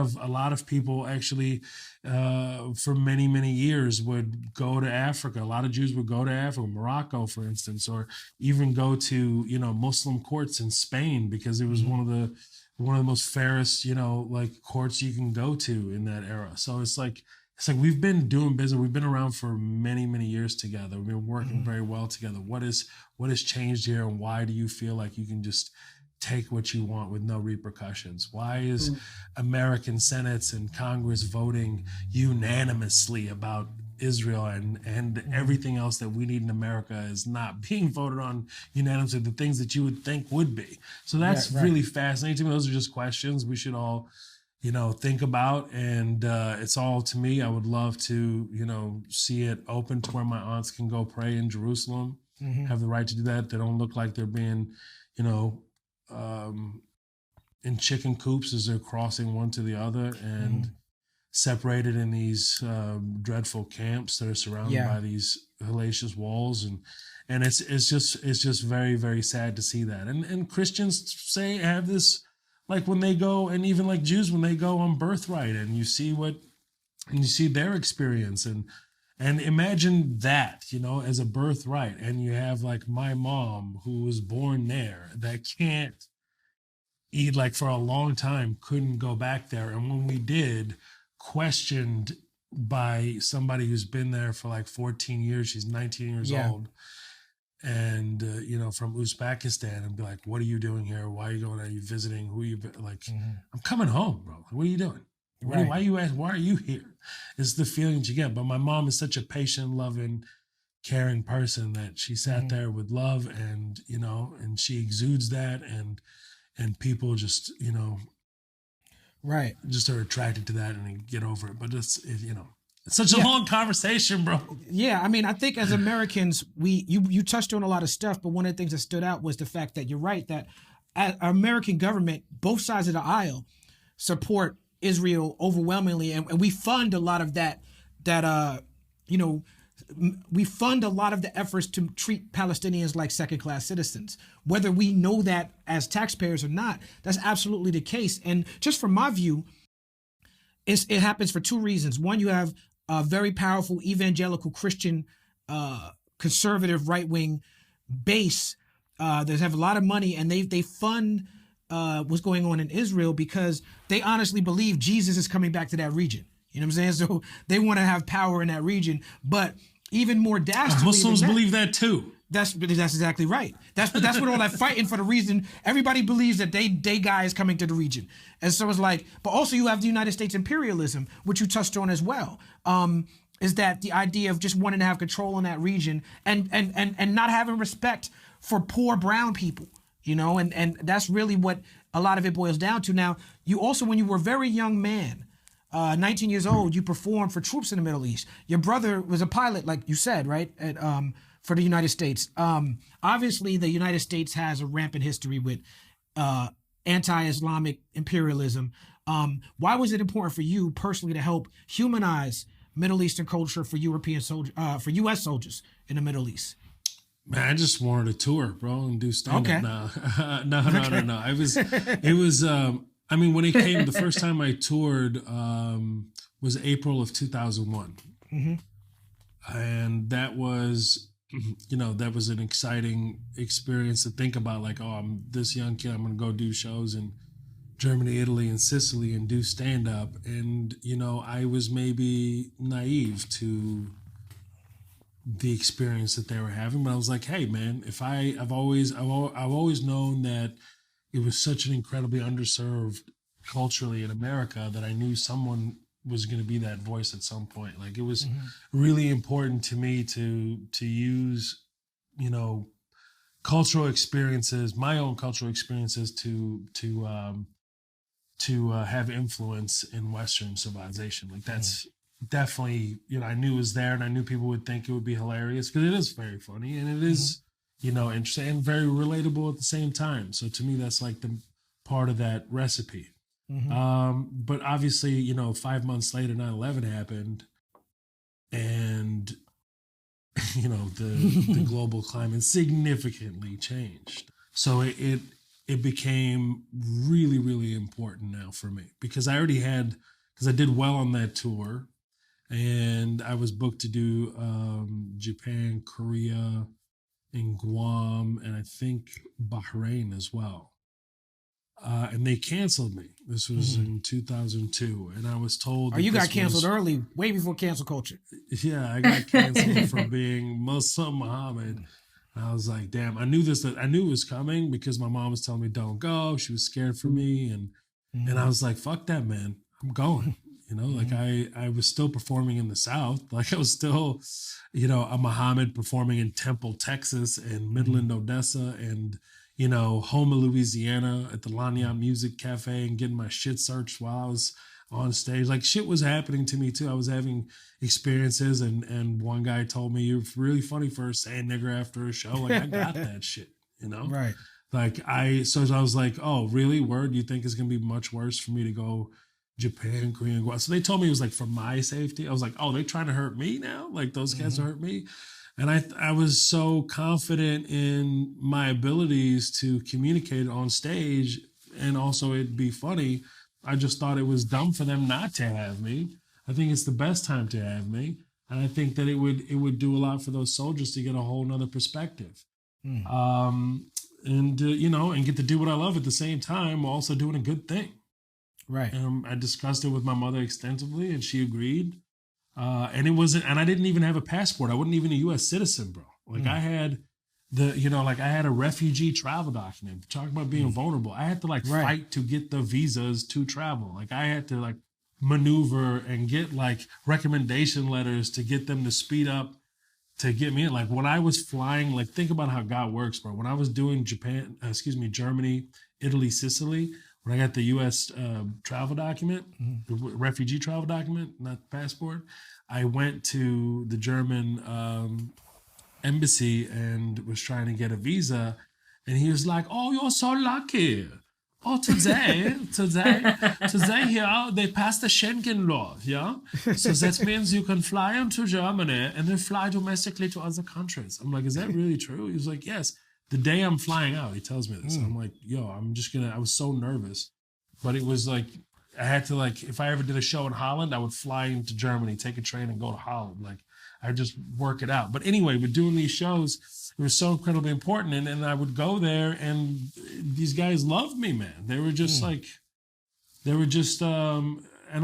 of people actually for many years would go to Africa. A lot of Jews would go to Africa, Morocco, for instance, or even go to Muslim courts in Spain, because it was one of the most fairest courts you can go to in that era. So it's like we've been doing business. We've been around for many years together. We've been working very well together. What has changed here, and why do you feel like you can just take what you want with no repercussions? Why is American Senates and Congress voting unanimously about Israel, and everything else that we need in America is not being voted on unanimously, the things that you would think would be? So that's really fascinating to me. Those are just questions we should all think about, and it's all, to me, I would love to see it open to where my aunts can go pray in Jerusalem, have the right to do that. They don't look like they're being in chicken coops as they're crossing one to the other, and separated in these dreadful camps that are surrounded by these hellacious walls, and it's just very, very sad to see that. And Christians have this, like when they go, and even like Jews when they go on birthright, and you see their experience, and imagine that, as a birthright, and you have like my mom who was born there that can't eat, like for a long time couldn't go back there, and when we did, questioned by somebody who's been there for like 14 years. She's 19 years old. And, from Uzbekistan, and be like, what are you doing here? Why are you going? Are you visiting? Who are you? Like, I'm coming home, bro. What are you doing? Why are you here? It's the feeling that you get. But my mom is such a patient, loving, caring person that she sat there with love, and, and she exudes that, and people just, just are attracted to that, and they get over it. But it's such a long conversation, bro. Yeah, I mean, I think as Americans, you touched on a lot of stuff, but one of the things that stood out was the fact that you're right, that our American government, both sides of the aisle, support Israel overwhelmingly, and we fund a lot of that we fund a lot of the efforts to treat Palestinians like second-class citizens. Whether we know that as taxpayers or not, that's absolutely the case. And just from my view, it happens for two reasons. One, you have a very powerful evangelical Christian conservative right-wing base that have a lot of money, and they fund what's going on in Israel because they honestly believe Jesus is coming back to that region. You know what I'm saying? So they want to have power in that region. But even more dastardly, Muslims believe that too. That's exactly right. That's what all that fighting for the reason. Everybody believes that they guy is coming to the region, and so it's like. But also you have the United States imperialism, which you touched on as well. Is that the idea of just wanting to have control in that region and not having respect for poor brown people, and that's really what a lot of it boils down to. Now, you also, when you were a very young man, 19 years old, you performed for troops in the Middle East. Your brother was a pilot, like you said, right? For the United States. Obviously, the United States has a rampant history with anti-Islamic imperialism. Why was it important for you personally to help humanize Middle Eastern culture for European soldiers, for U.S. soldiers in the Middle East? Man, I just wanted to tour, bro, and do stand-up now. No. It was. I mean, when it came, the first time I toured was April of 2001. And that was, that was an exciting experience to think about. Like, oh, I'm this young kid, I'm going to go do shows in Germany, Italy, and Sicily and do stand-up. And, I was maybe naive to the experience that they were having. But I was like, hey, man, I've always known that it was such an incredibly underserved culturally in America that I knew someone was going to be that voice at some point. Like, it was really important to me to use, you know, cultural experiences, my own cultural experiences to have influence in Western civilization. Like, that's definitely, you know, I knew it was there, and I knew people would think it would be hilarious because it is very funny, and it is, you know, interesting and very relatable at the same time. So to me, that's like the part of that recipe. But obviously, you know, 5 months later, 9/11 happened, and you know, the global climate significantly changed. So it became really, really important now for me, because I already had, because I did well on that tour, and I was booked to do Japan, Korea, and Guam, and I think Bahrain as well. And they canceled me. This was in 2002, and I was told. Oh, you got canceled early, way before cancel culture. Yeah, I got canceled for being Muslim Mohammed. And I was like, damn, I knew it was coming because my mom was telling me don't go. She was scared for me, and I was like, fuck that, man, I'm going. You know, like I was still performing in the South. Like, I was still, you know, a Mohammed performing in Temple, Texas, and Midland, Odessa, and, you know, Houma, Louisiana at the Lagniappe Music Cafe, and getting my shit searched while I was on stage. Like, shit was happening to me too. I was having experiences, and one guy told me, you're really funny for saying nigger after a show. Like, I got that shit, you know? Right. Like, so I was like, oh, really? Word? You think it's going to be much worse for me to go Japan, Korea, Guam? So they told me it was like for my safety. I was like, oh, they trying to hurt me now? Like, those guys hurt me? And I was so confident in my abilities to communicate on stage, and also it'd be funny. I just thought it was dumb for them not to have me. I think it's the best time to have me. And I think that it would do a lot for those soldiers to get a whole nother perspective. And, you know, and get to do what I love at the same time, while also doing a good thing. Right. I discussed it with my mother extensively, and she agreed. And I didn't even have a passport. I wasn't even a U.S. citizen, bro. Like, I had I had a refugee travel document. Talking about being vulnerable. I had to fight to get the visas to travel. Like, I had to maneuver and get recommendation letters to get them to speed up to get me in. Like, when I was flying, like, think about how God works, bro. When I was doing Germany, Italy, Sicily, when I got the U.S. Travel document, the refugee travel document, not passport, I went to the German embassy and was trying to get a visa, and he was like, "Oh, you're so lucky. Oh, today here they passed the Schengen law, yeah. So that means you can fly into Germany and then fly domestically to other countries." I'm like, "Is that really true?" He was like, "Yes." The day I'm flying out, he tells me this. I'm like, yo, I was so nervous. But it was like, I had to if I ever did a show in Holland, I would fly into Germany, take a train and go to Holland. Like, I just work it out. But anyway, with doing these shows, it was so incredibly important. And I would go there, and these guys loved me, man. They were just and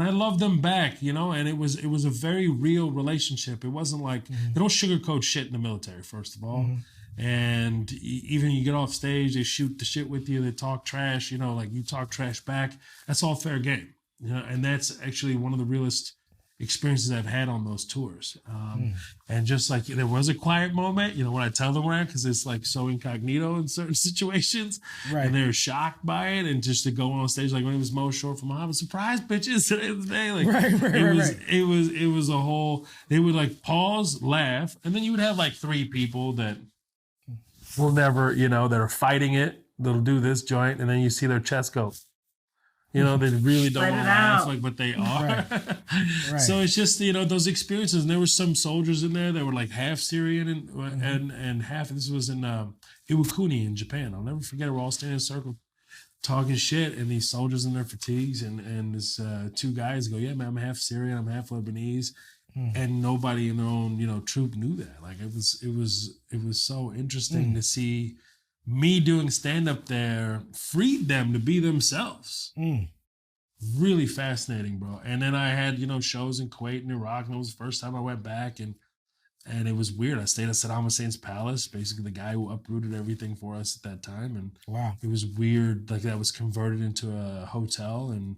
I loved them back, you know, and it was a very real relationship. It wasn't like, they don't sugarcoat shit in the military, first of all. And even you get off stage, they shoot the shit with you, they talk trash, you know, like you talk trash back. That's all fair game, you know, and that's actually one of the realest experiences I've had on those tours. And just there was a quiet moment, you know, when I tell them around, because it's so incognito in certain situations, right? And they're shocked by it, and just to go on stage, like when it was Mo Short from Mohammed, surprise bitches today was the day. It was a whole. They would pause, laugh, and then you would have 3 people that will never, you know, that are fighting it. They'll do this joint, and then you see their chest go. You know, they really don't want to laugh, but they are. Right. So it's just, you know, those experiences. And there were some soldiers in there that were half Syrian and half. This was in Iwakuni in Japan. I'll never forget it. We're all standing in a circle talking shit, and these soldiers in their fatigues, and this 2 guys go, "Yeah, man, I'm half Syrian, I'm half Lebanese." And nobody in their own, you know, troop knew that. It was so interesting to see. Me doing stand-up there freed them to be themselves. Really fascinating, bro. And then I had, you know, shows in Kuwait and Iraq, and it was the first time I went back, and it was weird. I stayed at Saddam Hussein's palace, basically the guy who uprooted everything for us at that time. And wow, it was weird. That was converted into a hotel, and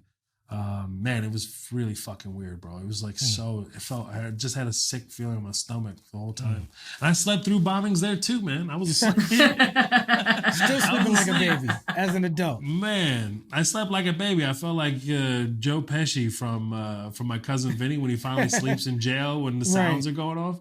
Man, it was really fucking weird, bro. It was like I just had a sick feeling in my stomach the whole time. And I slept through bombings there too, man. I was asleep. Still sleeping like a baby as an adult. Man, I slept like a baby. I felt like Joe Pesci from My Cousin Vinny when he finally sleeps in jail when the sounds are going off.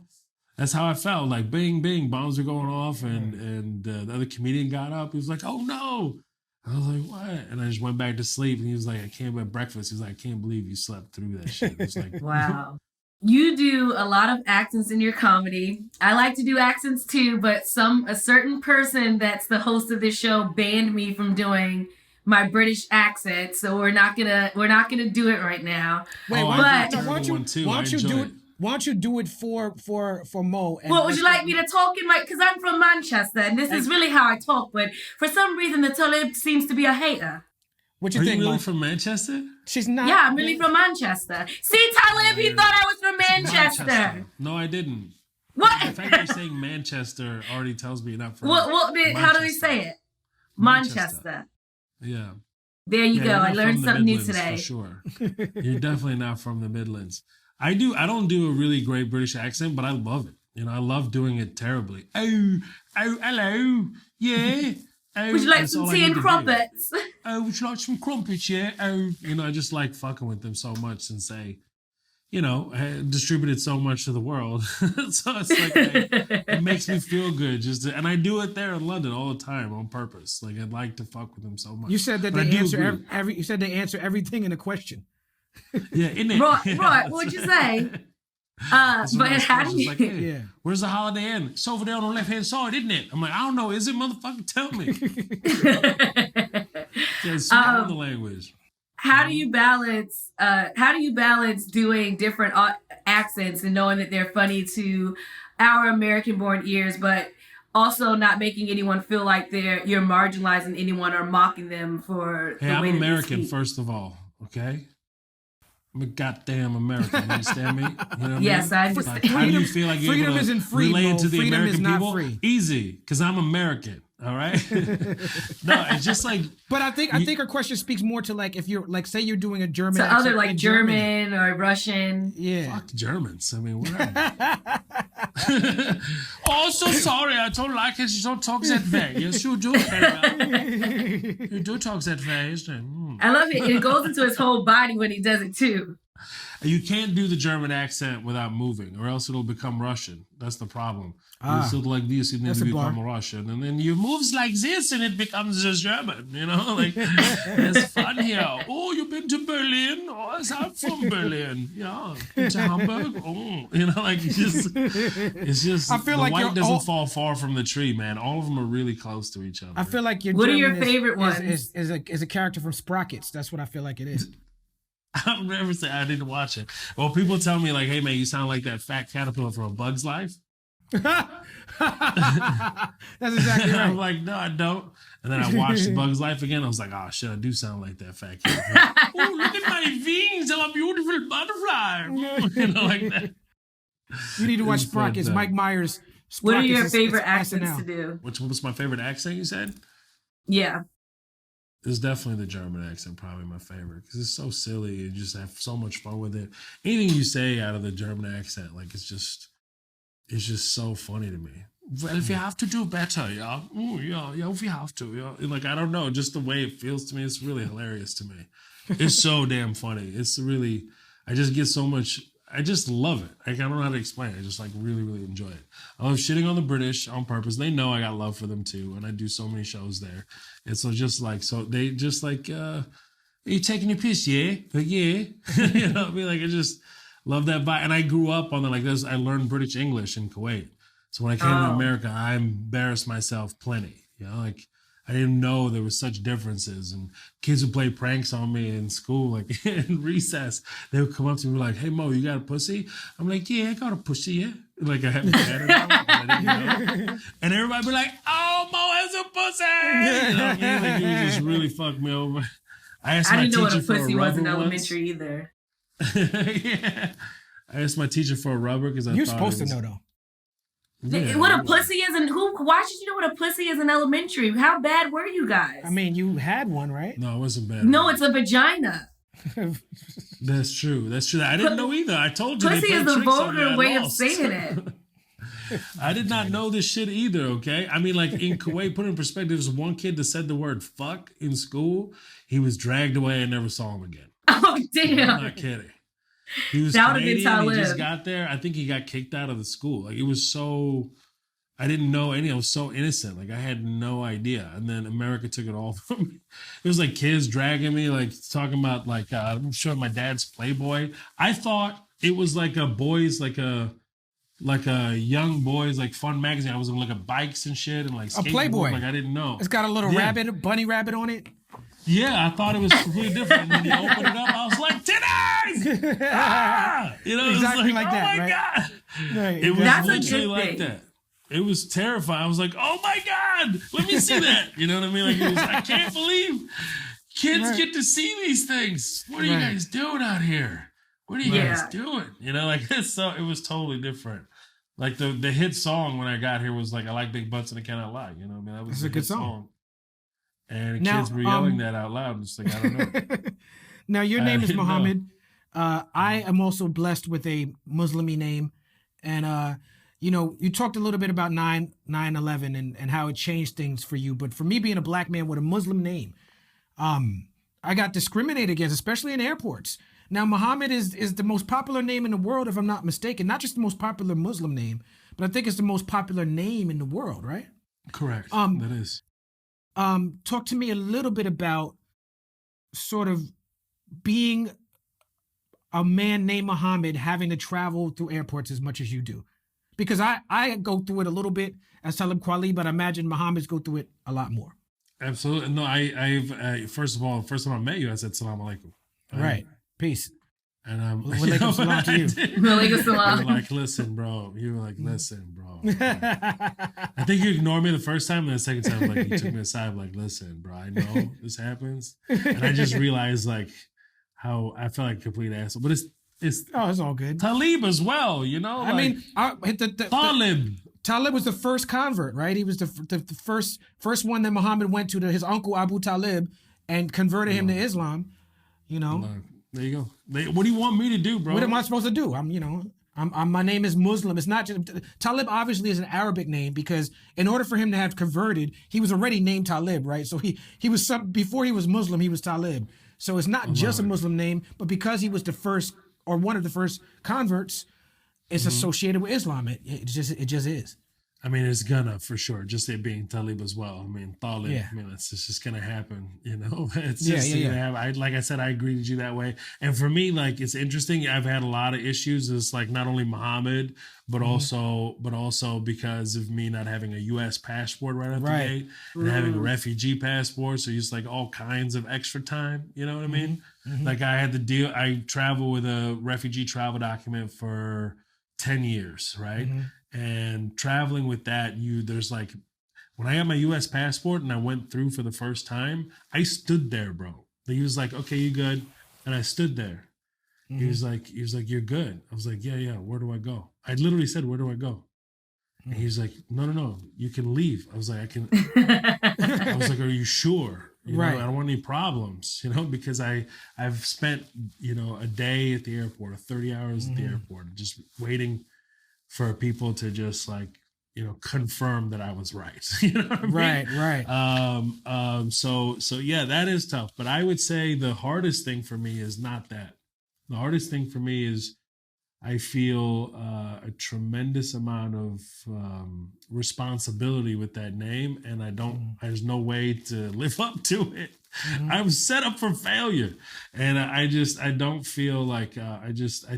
That's how I felt. Like bing, bing, bombs were going off, and the other comedian got up. He was like, "Oh no!" I was like, "What?" And I just went back to sleep. And he was like, "I can't have breakfast." He was like, "I can't believe you slept through that shit." It was like, wow. You do a lot of accents in your comedy. I like to do accents too, but a certain person that's the host of this show banned me from doing my British accent, so we're not gonna do it right now. Wait, why don't you do it? Why don't you do it for Mo? What would you like me to talk in my? Because I'm from Manchester, and this is really how I talk. But for some reason, the Talib seems to be a hater. What you Are think? You really Mo? from Manchester? She's not. Yeah, I'm really from Manchester. See, Talib, he thought I was from Manchester. No, I didn't. What? The fact that you're saying Manchester already tells me you're not from. How do we say it? Manchester. Yeah. There you go. I learned something new today. For sure. You're definitely not from the Midlands. I don't do a really great British accent, but I love it. You know, I love doing it terribly. Oh, hello. Yeah. Oh, would you like some tea and crumpets? Oh, would you like some crumpets? Yeah. Oh, you know, I just like fucking with them so much since they, you know, distributed so much to the world. So it's like, it makes me feel good and I do it there in London all the time on purpose. Like I'd like to fuck with them so much. You said that they answer you said they answer everything in a question. Yeah, isn't it? Right. What'd you say? But how do you? Like, hey, where's the Holiday Inn? It's over there on the left hand side, isn't it? I'm like, I don't know. Is it, motherfucker? Tell me. It's the language. How do you balance? Doing different accents and knowing that they're funny to our American-born ears, but also not making anyone feel like you're marginalizing anyone or mocking them for the way I'm that American, they speak? first of all. Okay. I'm a goddamn American. You understand me? You know what yes, I I mean? understand. Like, how do you feel like you're able to relate to the freedom American is not people? Free. Easy, because I'm American. All right. No, it's just like. But I think her question speaks more to like if you're like say you're doing a German to accent other like German or Russian. Yeah. Fuck Germans. I mean, whatever. Oh, so sorry. I don't like it. You don't talk that way. Yes, you do. You do talk that way, isn't it? I love it. It goes into his whole body when he does it too. You can't do the German accent without moving, or else it'll become Russian. That's the problem. You sit like this, and then you become Russian, and then you moves like this, and it becomes just German. You know, like it's fun here. Oh, you've been to Berlin? Oh, I'm from Berlin. Yeah, to Hamburg. Oh, you know, like it's just. I feel the white doesn't fall far from the tree, man. All of them are really close to each other. I feel like your what German are your favorite ones? Is a character from Sprockets. That's what I feel like it is. I've never said I didn't watch it. Well, people tell me like, "Hey man, you sound like that fat caterpillar from A Bug's Life." That's exactly right. I'm like, no, I don't. And then I watched Bug's Life again. I was like, oh shit, I do sound like that fat caterpillar. Oh, look at my wings! I'm a beautiful butterfly. You know, like that. You need to watch Sprockets. Mike Myers. Sprockets what are your favorite accents to do? Which one was my favorite accent? You said? Yeah. It's definitely the German accent, probably my favorite, because it's so silly. You just have so much fun with it. Anything you say out of the German accent, like it's just so funny to me. Well, if you have to do better, yeah. Ooh, yeah, if you have to, yeah. Like, I don't know, just the way it feels to me, it's really hilarious to me. It's so damn funny. It's really, I just get so much, I just love it. Like, I don't know how to explain it. I just like really, really enjoy it. I love shitting on the British on purpose. They know I got love for them too, and I do so many shows there. And so just like, so they just like, are you taking your piss? Yeah? Like, yeah. You know what I mean? Like, I just love that vibe. And I grew up on the, like this, I learned British English in Kuwait. So when I came to America, I embarrassed myself plenty. You know, like, I didn't know there were such differences, and kids would play pranks on me in school, like in recess. They would come up to me like, "Hey Mo, you got a pussy?" I'm like, "Yeah, I got a pussy, yeah." Like I haven't had it, I didn't know. And everybody be like, "Oh, Mo has a pussy." You know what I mean? Like, it just really fucked me over. I didn't know what a pussy was in elementary either. Yeah, I asked my teacher for a rubber because you're supposed to know though. Yeah, what a pussy is, and why should you know what a pussy is in elementary? How bad were you guys? I mean, you had one, right? No, it wasn't bad. No, it's a vagina. That's true. That's true. I didn't know either. I told you. Pussy is a vulgar way of saying it. I did not know this shit either, okay? I mean, like in Kuwait, put it in perspective, there was one kid that said the word fuck in school. He was dragged away and never saw him again. Oh, damn. I'm not kidding. He was That would've been Canadian. He just Talib. got there. I think he got kicked out of the school. Like, it was so... I didn't know any. I was so innocent. Like, I had no idea. And then America took it all from me. It was like kids dragging me, like talking about, like, I'm showing my dad's Playboy. I thought it was like a boys, like a young boys, like fun magazine. I was gonna look at bikes and shit and like A Playboy. Like, I didn't know. It's got a little bunny rabbit on it. Yeah, I thought it was completely different. And when you open it up, I was like, titties! Ah! You know, Exactly it was like, like oh that, my right? God. Right, It was That's a literally good like thing. that. It was terrifying. I was like, oh my God, let me see that. You know what I mean? Like, it was, I can't believe kids get to see these things. What are you guys doing out here? What are you guys doing? You know, like, so it was totally different. Like the hit song when I got here was like, I like big butts and I cannot lie. You know what I mean? That was That's a good song. And Now, kids were yelling that out loud. It's like, I don't know. Now, your name is didn't know. Mohammed. I am also blessed with a Muslimy name. And, you know, you talked a little bit about 9/11 and how it changed things for you. But for me being a black man with a Muslim name, I got discriminated against, especially in airports. Now, Mohammed is the most popular name in the world, if I'm not mistaken. Not just the most popular Muslim name, but I think it's the most popular name in the world, right? Correct. That is. Talk to me a little bit about sort of being a man named Mohammed having to travel through airports as much as you do. Because I go through it a little bit as Talib Kweli, but I imagine Mohammed's go through it a lot more. Absolutely. No, I've first of all, first time I met you, I said salam alaikum. Right. Peace. And I'm Walaikum salam to you. Walaikum salam. You were like, listen, bro. You were like, listen, bro. I think you ignored me the first time, and the second time, like, you took me aside, like, listen, bro, I know this happens. And I just realized, like, how I felt like a complete asshole. But it's all good. Talib as well, you know? I mean, Talib. Talib was the first convert, right? He was the first one that Muhammad went to his uncle Abu Talib and converted him to Islam. You know, there you go. What do you want me to do, bro? What am I supposed to do? My name is Muslim. It's not just Talib. Obviously, is an Arabic name because in order for him to have converted, he was already named Talib, right? So he was before he was Muslim, he was Talib. So it's not just a Muslim name, but because he was the first or one of the first converts, it's associated with Islam. It just is. I mean, it's gonna for sure. Just it being Talib as well. I mean, Talib. Yeah. I mean, it's just gonna happen. You know, it's just gonna happen. Like I said, I agree with you that way. And for me, like, it's interesting. I've had a lot of issues. It's like not only Muhammad, but also because of me not having a U.S. passport right out the gate and having a refugee passport. So just like all kinds of extra time. You know what I mean? Like I had to deal. I travel with a refugee travel document for 10 years, right? And traveling with that, there's like, when I got my U.S. passport and I went through for the first time, I stood there, bro. He was like, okay, you good? And I stood there. He was like, you're good. I was like, yeah. Where do I go? I literally said, where do I go? And he was like, no, you can leave. I was like, I was like, are you sure? You know, I don't want any problems, you know, because I've spent, a day at the airport, 30 hours at the airport, just waiting for people to just like, confirm that I was right. You know what I mean? Right. So yeah, that is tough. But I would say the hardest thing for me is not that. The hardest thing for me is I feel a tremendous amount of responsibility with that name, and there's no way to live up to it. I'm set up for failure, and I don't feel like I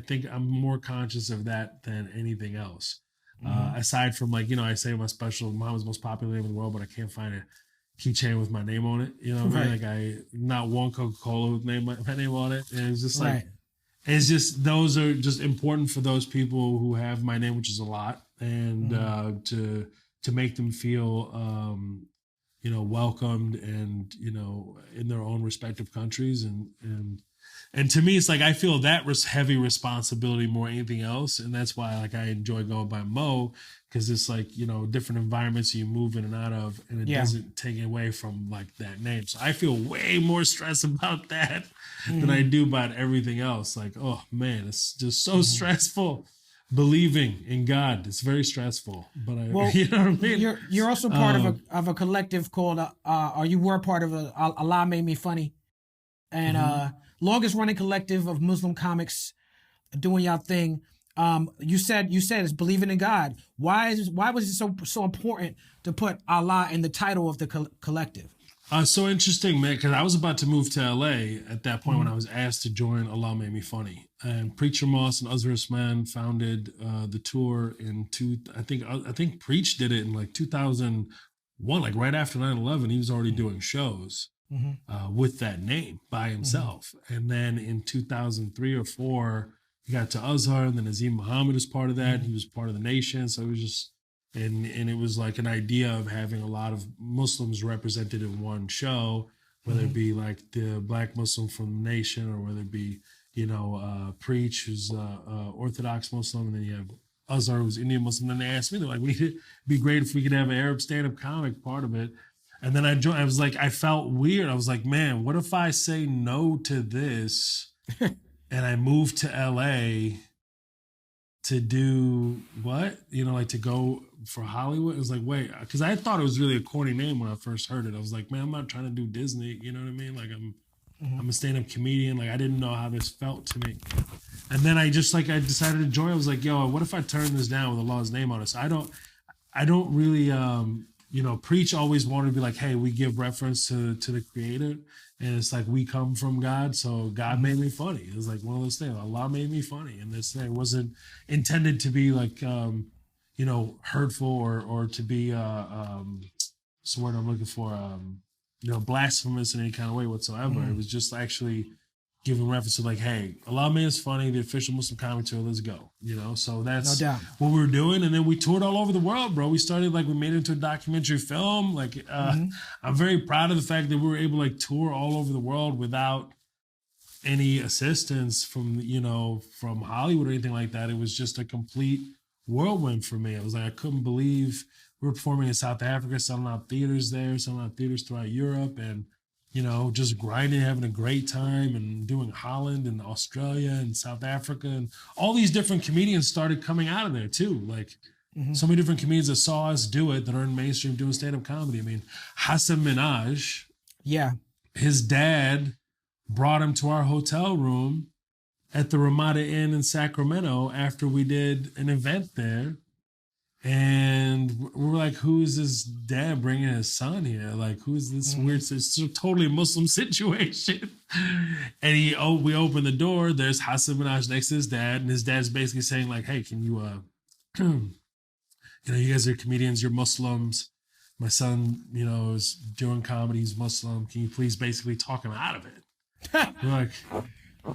think I'm more conscious of that than anything else. Aside from like, I say my special Muhammad's most popular name in the world, but I can't find a keychain with my name on it. You know what I mean? Like not one Coca-Cola with my name on it. And it's just like, it's just, those are just important for those people who have my name, which is a lot, and to make them feel, welcomed and, in their own respective countries. And And to me, it's like I feel that heavy responsibility more than anything else, and that's why like I enjoy going by Mo, because it's like, you know, different environments you move in and out of, and it doesn't take away from like that name. So I feel way more stressed about that than I do about everything else. Like, oh man, it's just so stressful. Believing in God, it's very stressful. But you know what I mean. You're also part of a collective called or you were part of Allah Made Me Funny, and longest running collective of Muslim comics doing y'all thing. You said it's believing in God. Why was it so important to put Allah in the title of the collective? So interesting, man, because I was about to move to LA at that point when I was asked to join Allah Made Me Funny. And Preacher Moss and Azhar Usman founded the tour in I think Preach did it in like 2001, like right after 9/11. He was already doing shows with that name by himself. And then in 2003 or 4, he got to Azhar, and then Azim Mohammed was part of that. He was part of the nation. So it was just, and it was like an idea of having a lot of Muslims represented in one show, whether it be like the Black Muslim from the nation, or whether it be, you know, Preach, who's Orthodox Muslim, and then you have Azhar, who's Indian Muslim. Then they asked me, they're like, it'd be great if we could have an Arab stand-up comic part of it. And then I joined. I was like, I felt weird. I was like, man, what if I say no to this and I move to LA to do what? You know, like to go for Hollywood? It was like, wait, because I thought it was really a corny name when I first heard it. I was like, man, I'm not trying to do Disney. You know what I mean? Like I'm a stand-up comedian. Like I didn't know how this felt to me. And then I decided to join. I was like, yo, what if I turn this down with Allah's name on it? So I don't really, you know, Preach always wanted to be like, hey, we give reference to the creator. And it's like, we come from God, so God made me funny. It was like one of those things. Allah made me funny. And this thing wasn't intended to be like, you know, hurtful or to be, what's the word I'm looking for, you know, blasphemous in any kind of way whatsoever. It was just actually giving reference to like, hey, Allah made us funny, the official Muslim comedy tour, let's go. You know, so that's what we were doing. And then we toured all over the world, bro. We started like, we made it into a documentary film. Like, I'm very proud of the fact that we were able to like tour all over the world without any assistance from, you know, from Hollywood or anything like that. It was just a complete whirlwind for me. I was like, I couldn't believe we were performing in South Africa, selling out theaters there, selling out theaters throughout Europe, and you know, just grinding, having a great time, and doing Holland and Australia and South Africa, and all these different comedians started coming out of there too. Like so many different comedians that saw us do it, that are in mainstream doing stand-up comedy. I mean, Hassan Minhaj, his dad brought him to our hotel room at the Ramada Inn in Sacramento after we did an event there. And we were like, who is this dad bringing his son here? Like, who is this weird, it's a totally Muslim situation. And we open the door, there's Hassan Minhaj next to his dad, and his dad's basically saying like, hey, can you, you know, you guys are comedians, you're Muslims. My son, you know, is doing comedy, he's Muslim. Can you please basically talk him out of it? We're like,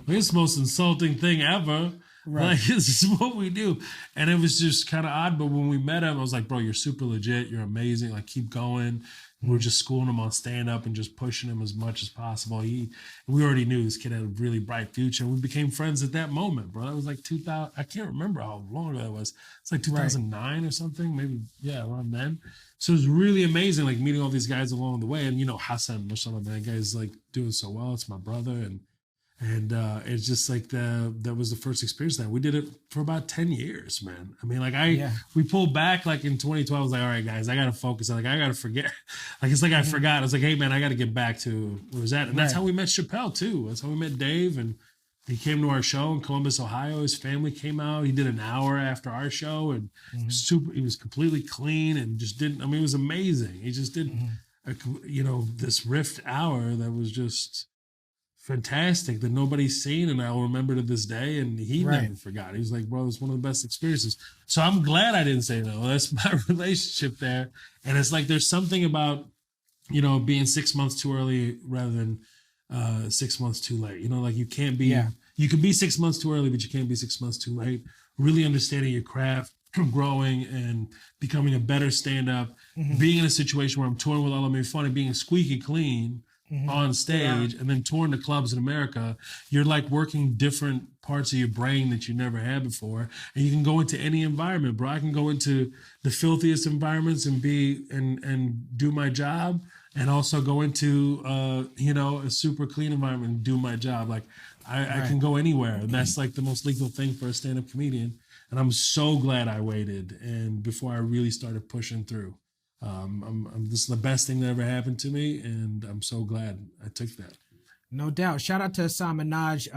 this is the most insulting thing ever. Right. Like, this is what we do. And it was just kind of odd. But when we met him, I was like, bro, you're super legit. You're amazing. Like, keep going. We're just schooling him on stand up and just pushing him as much as possible. We already knew this kid had a really bright future. We became friends at that moment, bro. That was like 2000. I can't remember how long ago that was. It's like 2009 or something. Maybe, yeah, around then. So it was really amazing, like meeting all these guys along the way. And, you know, Hassan, mashallah, man, that guy's like doing so well. It's my brother. And it's just like that was the first experience that we did it for about 10 years, man. I mean, like we pulled back like in 2012. I was like, all right, guys, I got to focus. Like, I got to forget. Like, it's like I forgot. I was like, hey, man, I got to get back to where was that? And that's how we met Chappelle too. That's how we met Dave. And he came to our show in Columbus, Ohio. His family came out. He did an hour after our show, and he was completely clean and just didn't, I mean, it was amazing. He just did, you know, this riffed hour that was just fantastic that nobody's seen, and I'll remember to this day. And he never forgot. He was like, bro, it's one of the best experiences. So I'm glad I didn't say no. That's my relationship there. And it's like there's something about, you know, being 6 months too early rather than 6 months too late. You know, like you can't be, you can be 6 months too early, but you can't be 6 months too late. Really understanding your craft, growing and becoming a better stand-up, being in a situation where I'm touring with Allah Made Me Funny, being squeaky clean, on stage and then touring the clubs in America, you're like working different parts of your brain that you never had before. And you can go into any environment, bro. I can go into the filthiest environments and do my job, and also go into a super clean environment and do my job. Like I can go anywhere. And that's like the most lethal thing for a stand-up comedian. And I'm so glad I waited and before I really started pushing through. This is the best thing that ever happened to me, and I'm so glad I took that. No doubt. Shout out to Hassan Minaj.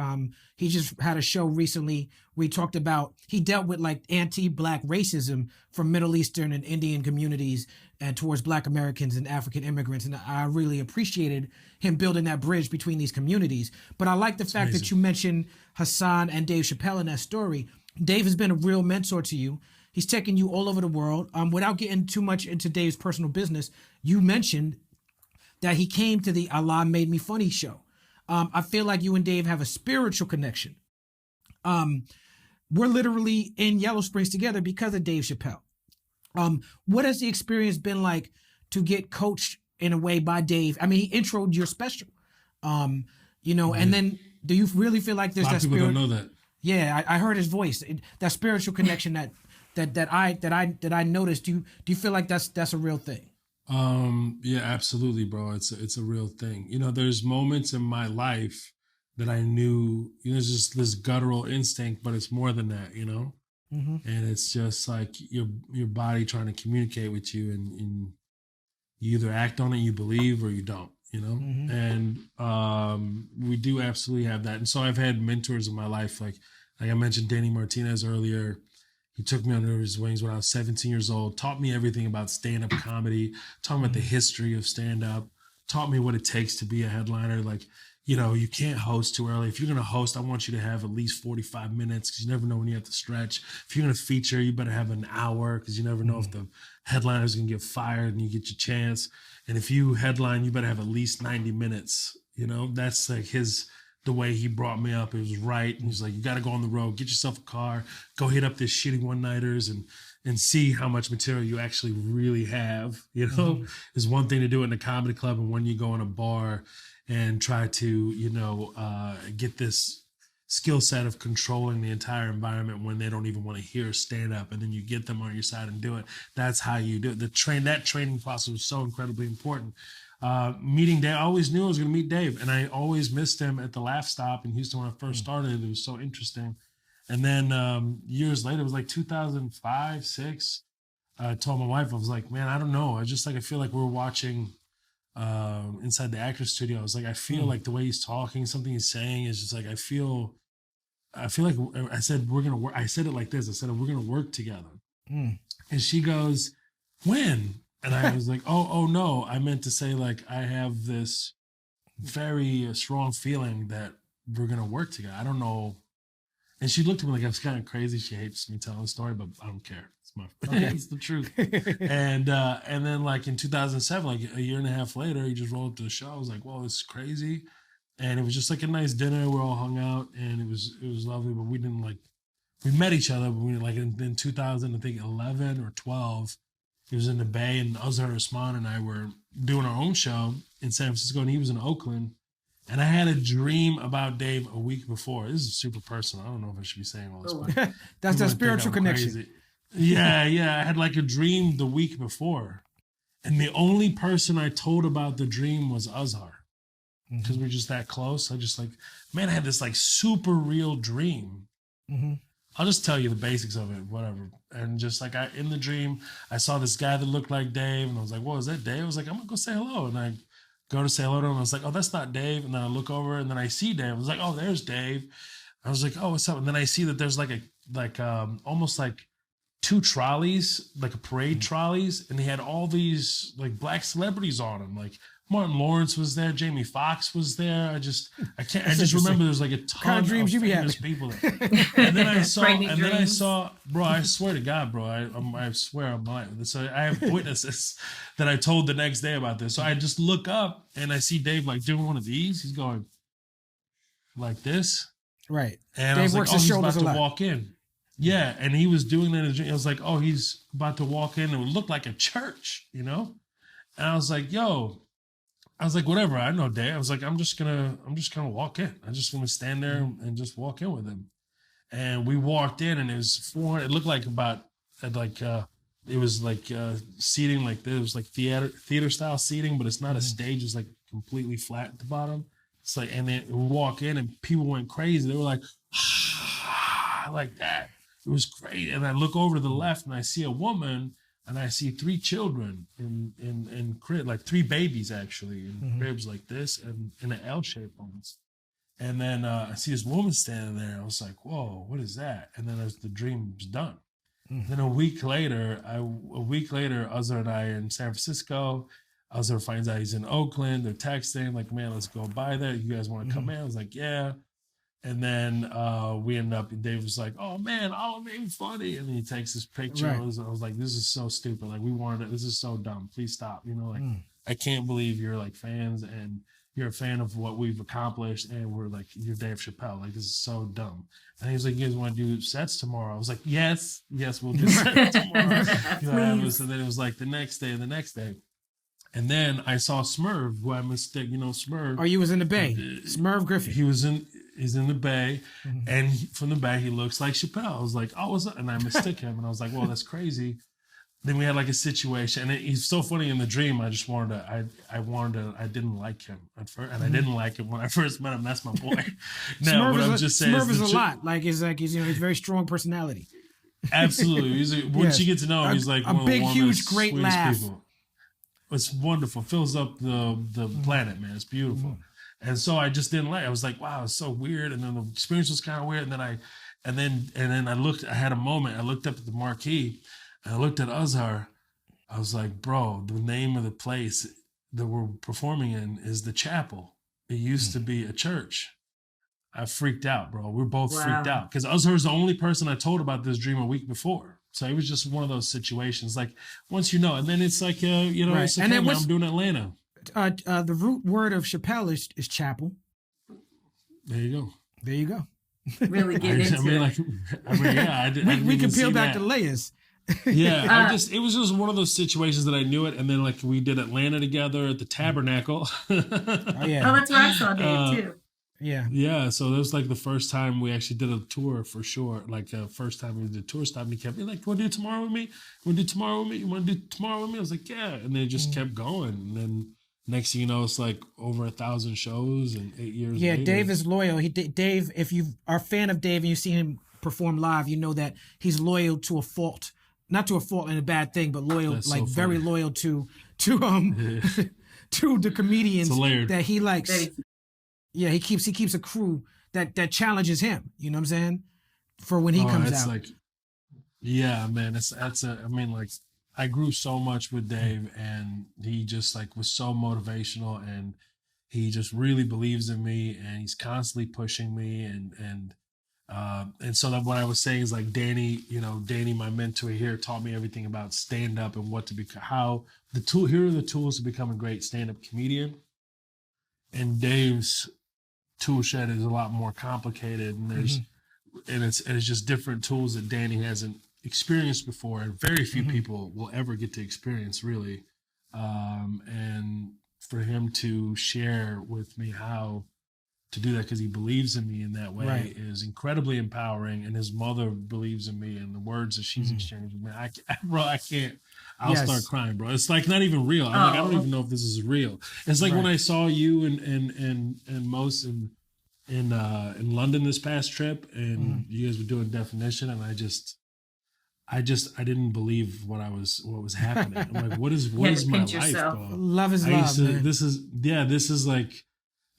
He just had a show recently where he talked about, he dealt with like anti-Black racism from Middle Eastern and Indian communities and towards Black Americans and African immigrants. And I really appreciated him building that bridge between these communities. But I like the fact that you mentioned Hassan and Dave Chappelle in that story. Dave has been a real mentor to you. He's taken you all over the world. Without getting too much into Dave's personal business, you mentioned that he came to the Allah Made Me Funny show. I feel like you and Dave have a spiritual connection. We're literally in Yellow Springs together because of Dave Chappelle. What has the experience been like to get coached in a way by Dave? I mean, he introed your special, and then do you really feel like there's a lot that of people don't know that? Yeah, I heard his voice, that spiritual connection that I noticed. Do you feel like that's a real thing? Yeah, absolutely, bro. It's a real thing. There's moments in my life that I knew, it's just this guttural instinct, but it's more than that, Mm-hmm. And it's just like your body trying to communicate with you, and you either act on it, you believe, or you don't, Mm-hmm. And we do absolutely have that. And so I've had mentors in my life, like I mentioned Danny Martinez earlier. He took me under his wings when I was 17 years old, taught me everything about stand-up comedy, taught me about the history of stand-up, taught me what it takes to be a headliner. Like, you can't host too early. If you're going to host, I want you to have at least 45 minutes because you never know when you have to stretch. If you're going to feature, you better have an hour because you never know if the headliner is going to get fired and you get your chance. And if you headline, you better have at least 90 minutes. That's like the way he brought me up. It was right. And he's like, you got to go on the road, get yourself a car, go hit up this shitty one-nighters and see how much material you actually really have. There's one thing to do it in a comedy club, and when you go in a bar and try to, get this skill set of controlling the entire environment when they don't even want to hear stand up, and then you get them on your side and do it. That's how you do it. That training process was so incredibly important. Meeting Dave, I always knew I was going to meet Dave, and I always missed him at the Laugh Stop in Houston when I first started. It was so interesting. And then years later, it was like 2005, 6. I told my wife, I was like, man, I don't know. I feel like we're watching inside the actor's studio. I was like, I feel like the way he's talking, something he's saying is just like, I feel like I said, we're going to work. I said it like this. I said, we're going to work together. And she goes, when? And I was like, oh no, I meant to say, like, I have this very strong feeling that we're going to work together. I don't know. And she looked at me like I was kind of crazy. She hates me telling the story, but I don't care. It's the truth. And then like in 2007, like a year and a half later, he just rolled up to the show. I was like, whoa, this is crazy. And it was just like a nice dinner. We all hung out and it was lovely, but we met each other, but we like in 2000, I think 11 or 12, he was in the Bay, and Azhar Usman and I were doing our own show in San Francisco, and he was in Oakland. And I had a dream about Dave a week before. This is super personal. I don't know if I should be saying all this, but that's that spiritual connection. Crazy. Yeah. I had like a dream the week before. And the only person I told about the dream was Azhar. Because we're just that close. I just like, man, I had this like super real dream. I'll just tell you the basics of it, whatever. And just like in the dream, I saw this guy that looked like Dave, and I was like, "Whoa, is that Dave?" I was like, "I'm gonna go say hello." And I go to say hello to him. I was like, "Oh, that's not Dave." And then I look over, and then I see Dave. I was like, "Oh, there's Dave." I was like, "Oh, what's up?" And then I see that there's almost like 2 trolleys, like a parade trolleys, and they had all these like black celebrities on them, like Martin Lawrence was there, Jamie Foxx was there. I just remember there's like a ton of famous people there. And then I saw, bro, I swear to God, bro, I swear I'm lying. So I have witnesses that I told the next day about this. So I just look up and I see Dave like doing one of these. He's going like this. Right. And Dave I was works like, his he's about shoulders to walk in. Yeah. And he was doing that in a dream. I was like, oh, he's about to walk in. It would look like a church, And I was like, yo, I was like, whatever. I know Dave. I was like, I'm just gonna walk in. I'm just gonna stand there and just walk in with him. And we walked in, and it was 400. It looked like it was like seating, like there was like theater style seating, but it's not a stage. It's like completely flat at the bottom. It's like, and then we walk in, and people went crazy. They were like, like that. It was great. And I look over to the left, and I see a woman, and I see 3 children in crib, like 3 babies actually, in cribs like this, and in an L shape almost. And then I see this woman standing there. I was like, whoa, what is that? And then the dream was done. Then a week later, Azhar and I are in San Francisco. Azhar finds out he's in Oakland. They're texting, like, man, let's go by there. You guys want to come in? I was like, yeah. And then we end up, Dave was like, oh man, all of it funny. And he takes this picture. Right. I was like, this is so stupid. Like, this is so dumb. Please stop. You know, like, I can't believe you're like fans and you're a fan of what we've accomplished. And we're like, you're Dave Chappelle. Like, this is so dumb. And he was like, you guys want to do sets tomorrow? I was like, yes, we'll do sets tomorrow. And then it was like the next day. And then I saw Smurv, who I mistook, Smurv. Oh, you was in the Bay. Smurv Griffin. He's in the Bay, and from the Bay, he looks like Chappelle. I was like, oh, what's up? And I mistook him, and I was like, well, that's crazy. Then we had like a situation, and he's so funny in the dream. I just I didn't like him at first, and I didn't like him when I first met him. That's my boy. Now, what I'm just saying Smurv is a lot. Like, he's very strong personality. Absolutely. Once you get to know him, he's like a one big, of the huge, great sweetest laugh. people. It's wonderful. Fills up the planet, man. It's beautiful. And so I just didn't like it. I was like, wow, it's so weird. And then the experience was kind of weird. And then I had a moment. I looked up at the marquee and I looked at Azhar. I was like, bro, the name of the place that we're performing in is the chapel. It used to be a church. I freaked out, bro. We're both freaked out because Azhar's the only person I told about this dream a week before. So it was just one of those situations. Like, once you know, and then it's like, right. It's okay, and then I'm doing Atlanta. The root word of Chappelle is chapel. There you go. Really get into it. We can peel back the layers. Yeah, it was just one of those situations that I knew it, and then like we did Atlanta together at the Tabernacle. Oh, that's where I saw Dave too. Yeah. So that was like the first time we actually did a tour for sure. Like first time we did a tour stop, and he kept being like, "You want to do tomorrow with me? You want to do tomorrow with me? You want to do tomorrow with me?" I was like, "Yeah," and then it just kept going, and then next thing you know, it's like over 1,000 shows and 8 years. Yeah, later. Dave is loyal. Dave, if you are a fan of Dave and you see him perform live, you know that he's loyal to a fault. Not to a fault and a bad thing, but loyal, That's like so very loyal to to the comedians that he likes. Yeah, he keeps a crew that challenges him. You know what I'm saying? For when he comes out. Like, yeah, man. I grew so much with Dave, and he just like was so motivational, and he just really believes in me, and he's constantly pushing me, and so that what I was saying is like Danny, my mentor here, taught me everything about stand up and what to become, here are the tools to become a great stand up comedian. And Dave's tool shed is a lot more complicated, and it's just different tools that Danny hasn't experienced before, and very few people will ever get to experience, really. And for him to share with me how to do that, because he believes in me in that way, is incredibly empowering. And his mother believes in me, and the words that she's exchanged with me, I can't. I'll start crying, bro. It's like not even real. I'm like, I don't even know if this is real. It's like when I saw you and most in London this past trip, and you guys were doing Definition, and I didn't believe what was happening. I'm like, what is my life, bro? Love is love, man.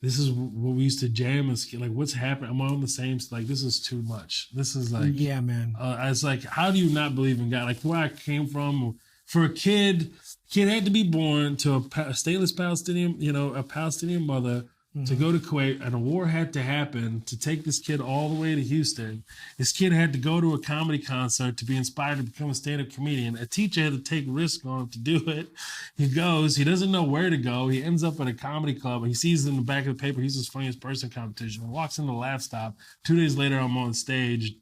This is what we used to jam as like, what's happening? I'm on the same, like, this is too much. This is like, yeah, man. It's like, how do you not believe in God? Like, where I came from, for a kid had to be born to a stateless Palestinian, a Palestinian mother, to go to Kuwait, and a war had to happen to take this kid all the way to Houston. This kid had to go to a comedy concert to be inspired to become a stand-up comedian. A teacher had to take risk on him to do it. He goes, he doesn't know where to go. He ends up at a comedy club. He sees in the back of the paper, he's his funniest person competition. He walks in the laugh stop. 2 days later, I'm on stage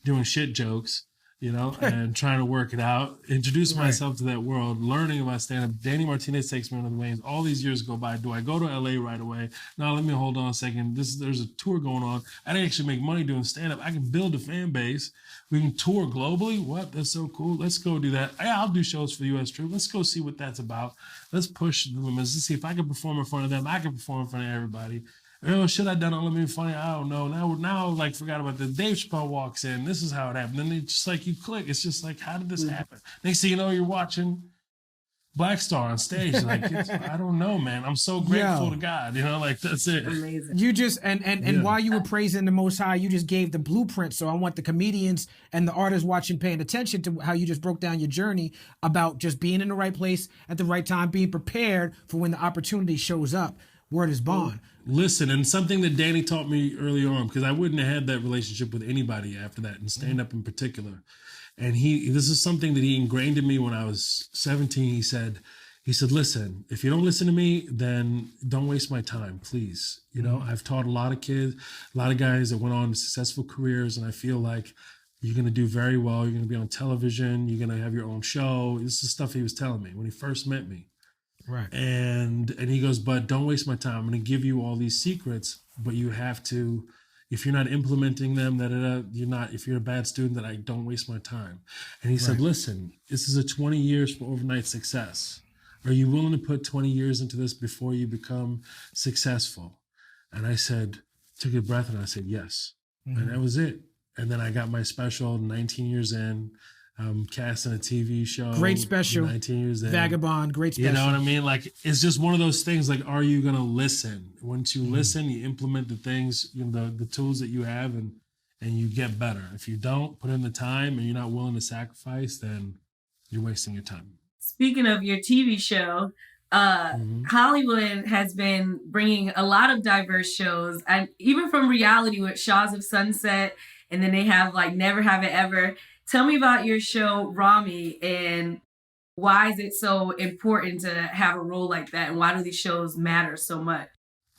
doing shit jokes. and trying to work it out, introduce myself to that world, learning about stand-up. Danny Martinez takes me under the wings. All these years go by. Do I go to LA right away? No, let me hold on a second. There's a tour going on. I didn't actually make money doing stand-up. I can build a fan base. We can tour globally. What? That's so cool. Let's go do that. Yeah, I'll do shows for the U.S. Troop. Let's go see what that's about. Let's push the limits. Let's see if I can perform in front of them. I can perform in front of everybody. Oh, should I done it? Let me funny. I don't know. Now, like, forgot about this. Dave Chappelle walks in. This is how it happened. Then it's just like you click. It's just like, how did this happen? Next thing you know, you're watching Black Star on stage. Like, I don't know, man. I'm so grateful to God. Like, that's it. Amazing. You just and while you were praising the Most High, you just gave the blueprint. So I want the comedians and the artists watching paying attention to how you just broke down your journey about just being in the right place at the right time, being prepared for when the opportunity shows up. Word is bond. Listen, and something that Danny taught me early on, because I wouldn't have had that relationship with anybody after that, and stand-up in particular. And this is something that he ingrained in me when I was 17. He said, listen, if you don't listen to me, then don't waste my time, please. I've taught a lot of kids, a lot of guys that went on to successful careers, and I feel like you're going to do very well. You're going to be on television. You're going to have your own show. This is stuff he was telling me when he first met me. Right. And he goes, but don't waste my time. I'm going to give you all these secrets, but you have to, if you're not implementing them, if you're a bad student, that I don't waste my time. And he said, listen, this is a 20 years for overnight success. Are you willing to put 20 years into this before you become successful? And I took a breath and I said, yes. And that was it. And then I got my special 19 years in. Cast in a TV show. Great special. 19 years in. Vagabond, great special. You know what I mean? Like, it's just one of those things, like, are you going to listen? Once you listen, you implement the things, the tools that you have, and you get better. If you don't put in the time and you're not willing to sacrifice, then you're wasting your time. Speaking of your TV show, Hollywood has been bringing a lot of diverse shows, and even from reality with Shaws of Sunset, and then they have like Never Have It Ever. Tell me about your show, Remy, and why is it so important to have a role like that? And why do these shows matter so much?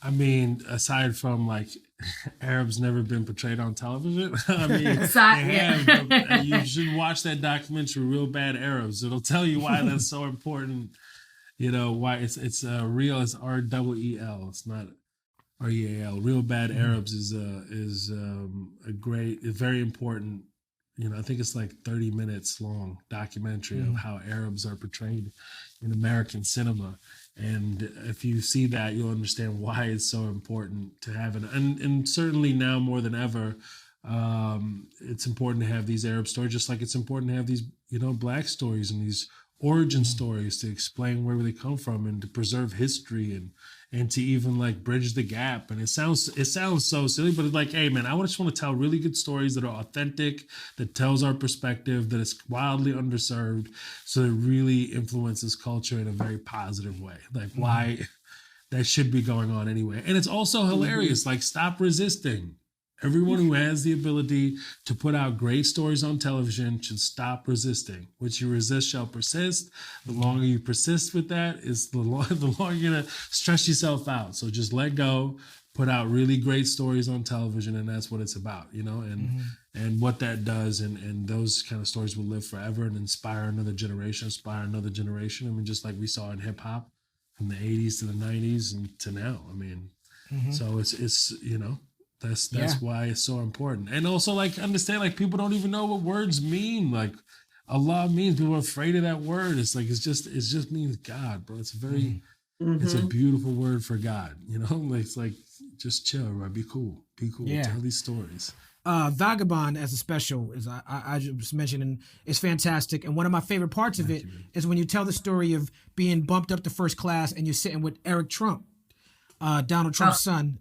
I mean, aside from like Arabs never been portrayed on television. I mean, they have. You should watch that documentary, Real Bad Arabs. It'll tell you why that's so important. Why it's real. It's REEL. It's not REAL. Real Bad Arabs is a great, very important. I think it's like 30 minutes long documentary of how Arabs are portrayed in American cinema. And if you see that, you'll understand why it's so important to have it. And certainly now more than ever, it's important to have these Arab stories, just like it's important to have these, Black stories and these origin stories to explain where they come from and to preserve history and to even like bridge the gap. And it sounds so silly, but it's like, hey man, I just want to tell really good stories that are authentic, that tells our perspective, that is wildly underserved, so it really influences culture in a very positive way. Like why that should be going on anyway. And it's also hilarious. Like, stop resisting. Everyone who has the ability to put out great stories on television should stop resisting. What you resist shall persist. The longer you persist with that, is the longer you're going to stress yourself out. So just let go, put out really great stories on television, and that's what it's about, and what that does. And those kind of stories will live forever and inspire another generation. I mean, just like we saw in hip hop from the 80s to the 90s and to now. I mean, so it's That's why it's so important. And also, like, understand, like, people don't even know what words mean. Like, Allah means, people are afraid of that word. It's like, it just means God, bro. It's very, it's a beautiful word for God, It's like, just chill, right? Be cool. Yeah. Tell these stories. Vagabond as a special, is I just mentioned, and it's fantastic. And one of my favorite parts of it is when you tell the story of being bumped up to first class and you're sitting with Eric Trump, Donald Trump's son,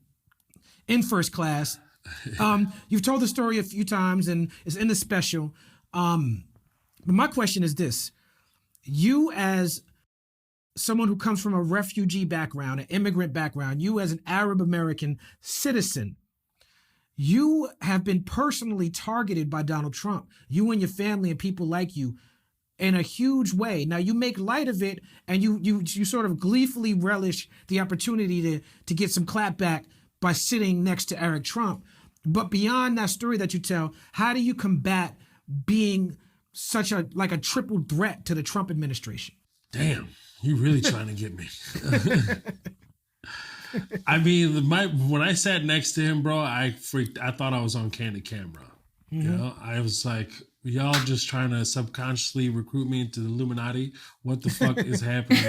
in first class. You've told the story a few times and it's in the special. But my question is this. You, as someone who comes from a refugee background, an immigrant background, you as an Arab American citizen, you have been personally targeted by Donald Trump, you and your family and people like you, in a huge way. Now, you make light of it and you sort of gleefully relish the opportunity to get some clapback by sitting next to Eric Trump. But beyond that story that you tell, how do you combat being such a triple threat to the Trump administration? Damn, you really trying to get me. I mean, when I sat next to him, bro, I thought I was on candid camera. You know, I was like, y'all just trying to subconsciously recruit me into the Illuminati. What the fuck is happening?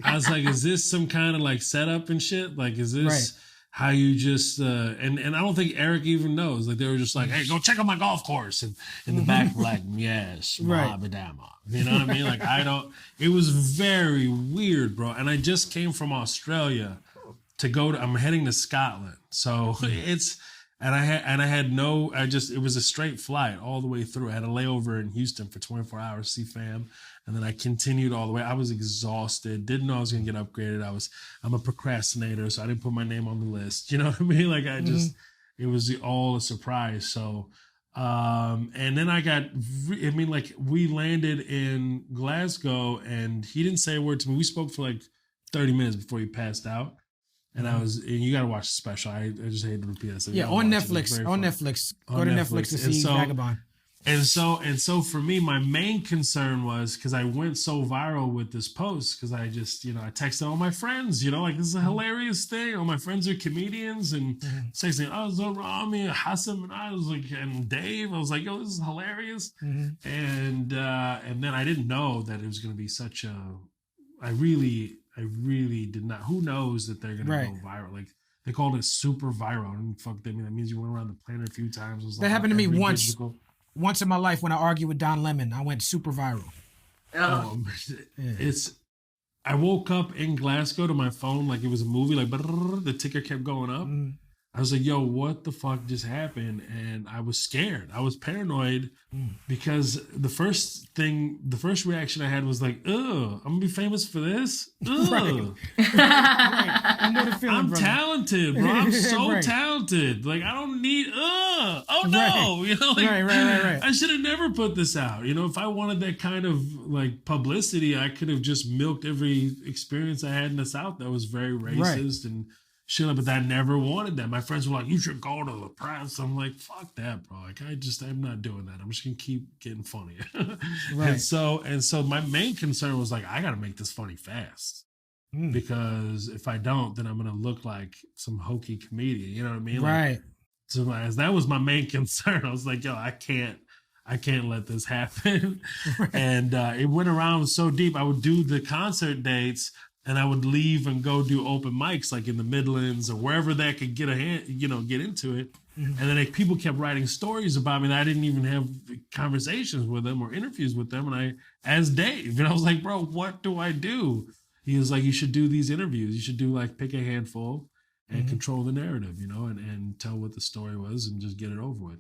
I was like, is this some kind of like setup and shit? Like, is this how you just and I don't think Eric even knows. Like, they were just like, hey, go check out my golf course, and in the back, like, yes, Mohammed. You know what I mean? Like, it was very weird, bro. And I just came from Australia I'm heading to Scotland. So it was a straight flight all the way through. I had a layover in Houston for 24 hours, see fam. And then I continued all the way. I was exhausted. Didn't know I was going to get upgraded. I'm a procrastinator, so I didn't put my name on the list. You know what I mean? Like, it was all a surprise. So, and then we landed in Glasgow, and he didn't say a word to me. We spoke for like 30 minutes before he passed out. And and you got to watch the special. I just hate to repeat that. So on Netflix. On Netflix. Go to Netflix to see Vagabond. And so for me, my main concern was because I went so viral with this post because I just, I texted all my friends, like, this is a hilarious thing. All my friends are comedians, and texting, Remy, Hassan, and I was like, and Dave, I was like, yo, this is hilarious. And then I didn't know that it was going to be such a, I really did not. Who knows that they're going to go viral? Like, they called it super viral. And fuck, that means you went around the planet a few times. That happened to me once. Once in my life, when I argued with Don Lemon, I went super viral. I woke up in Glasgow to my phone like it was a movie, like the ticker kept going up. I was like, yo, what the fuck just happened? And I was scared. I was paranoid because the first reaction I had was like, ugh, I'm gonna be famous for this? Ugh. I know the feeling, I'm brother. Talented, bro. I'm so talented. Like, I don't need, oh no. Right. I should have never put this out. If I wanted that kind of like publicity, I could have just milked every experience I had in the South that was very racist and shit, but I never wanted that. My friends were like, you should go to the press. I'm like, fuck that, bro. Like, I'm not doing that. I'm just gonna keep getting funnier. And so my main concern was like, I gotta make this funny fast. Because if I don't, then I'm gonna look like some hokey comedian. You know what I mean? Right. So that was my main concern. I was like, yo, I can't let this happen. And it went around so deep. I would do the concert dates, and I would leave and go do open mics like in the Midlands or wherever that could get get into it. And then people kept writing stories about me that I didn't even have conversations with them or interviews with them. And as Dave, and I was like, bro, what do I do? He was like, you should do these interviews. You should do like pick a handful and control the narrative, and tell what the story was and just get it over with.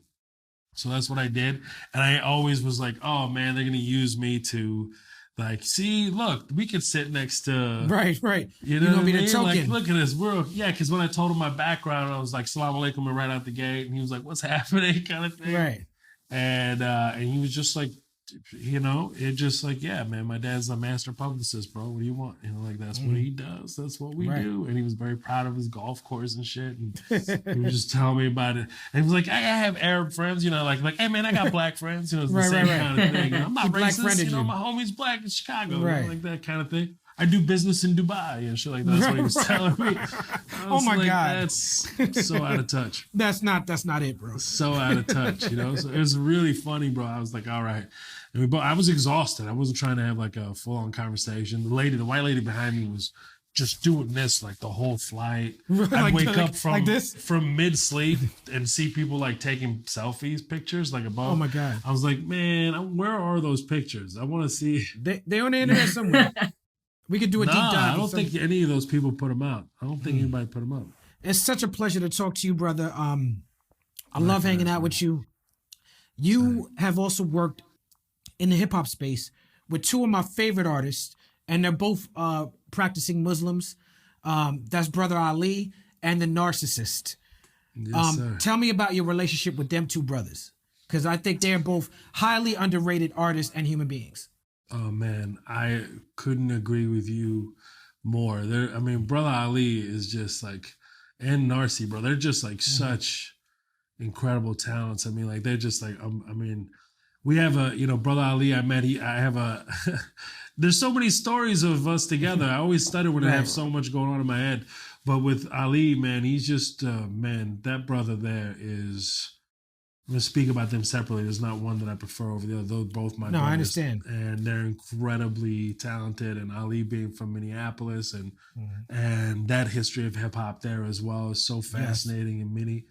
So that's what I did. And I always was like, oh man, they're going to use me to, like, see, look, we could sit next to... Right. You know what I mean? Like, look at this. Because when I told him my background, I was like, Salaam alaikum, and right out the gate. And he was like, what's happening, kind of thing. Right. And he was just like, it just like, yeah, man, my dad's a master publicist, bro. What do you want? Like, that's what he does. That's what we do. And he was very proud of his golf course and shit. And he was just telling me about it. And he was like, I have Arab friends, like, hey, man, I got black friends. It's the same kind of thing. I'm not racist. My homie's black in Chicago. Like that kind of thing. I do business in Dubai and shit like that. That's what he was telling me. Oh my God. That's so out of touch. That's not it, bro. So out of touch, So it was really funny, bro. I was like, all right. I was exhausted. I wasn't trying to have like a full-on conversation. The white lady behind me was just doing this like the whole flight. I'd wake up from mid-sleep and see people like taking selfies, pictures like above. Oh my God. I was like, man, where are those pictures? I want to see. They on the internet somewhere. We could do a deep dive. I don't think any of those people put them out. I don't think anybody put them up. It's such a pleasure to talk to you, brother. I love hanging out with you. You have also worked in the hip hop space with two of my favorite artists, and they're both practicing Muslims. That's Brother Ali and the Narcissist. Yes, sir. Tell me about your relationship with them two brothers, because I think they're both highly underrated artists and human beings. Oh man, I couldn't agree with you more. Brother Ali is just like, and Narcy, bro, they're just like such incredible talents. They're just like, we have a, Brother Ali, I have a, there's so many stories of us together. I always stutter when I have so much going on in my head. But with Ali, man, he's just, man, that brother there is, I'm going to speak about them separately. There's not one that I prefer over the other. Those both my brothers. I understand. And they're incredibly talented. And Ali being from Minneapolis and that history of hip hop there as well is so fascinating and many.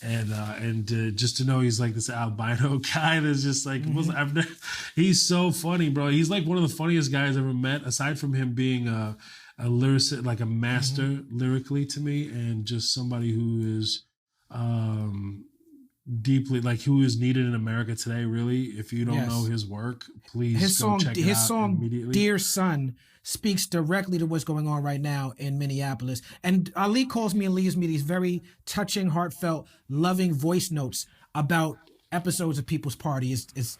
And just to know he's like this albino guy that's just like, he's so funny, bro. He's like one of the funniest guys I've ever met, aside from him being a lyricist, like a master lyrically to me, and just somebody who is deeply, like, who is needed in America today, really. If you don't know his work, please go check it out immediately. Dear Son speaks directly to what's going on right now in Minneapolis. And Ali calls me and leaves me these very touching, heartfelt, loving voice notes about episodes of People's Party. It's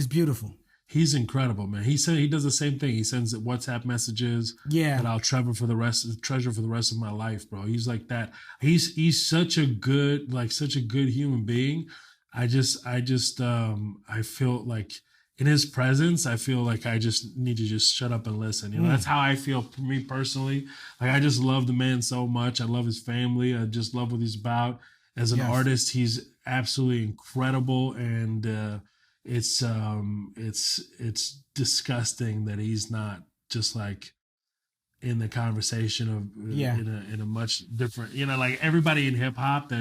beautiful. He's incredible, man. He said he does the same thing. He sends WhatsApp messages that I'll treasure for the rest of my life, bro. He's like that. He's such a good human being. I feel like in his presence, I feel like I just need to just shut up and listen. That's how I feel for me personally. Like, I just love the man so much. I love his family. I just love what he's about. As an artist, he's absolutely incredible, and it's disgusting that he's not just like in the conversation of in a much different, like everybody in hip hop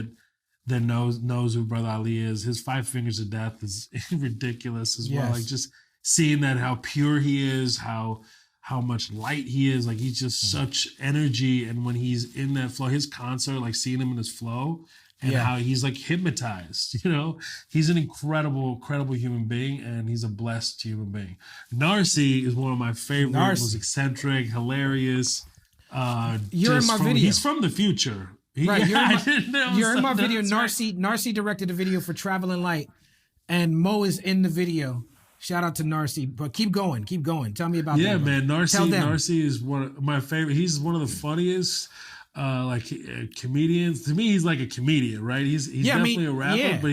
that knows who Brother Ali is. His 5 Fingers of Death is ridiculous as well. Like, just seeing that, how pure he is, how much light he is. Like, he's just such energy, and when he's in that flow, his concert, like seeing him in his flow. And how he's like hypnotized, he's an incredible human being, and he's a blessed human being. Narcy is one of my favorite, most eccentric, hilarious. You're in my video. He's from the future. You're in my video. Narcy directed a video for Traveling Light, and Mo is in the video. Shout out to Narcy, but keep going. Tell me about that. Yeah, man. Narcy is one of my favorite. He's one of the funniest. Comedians. To me, he's like a comedian, right? He's definitely a rapper, but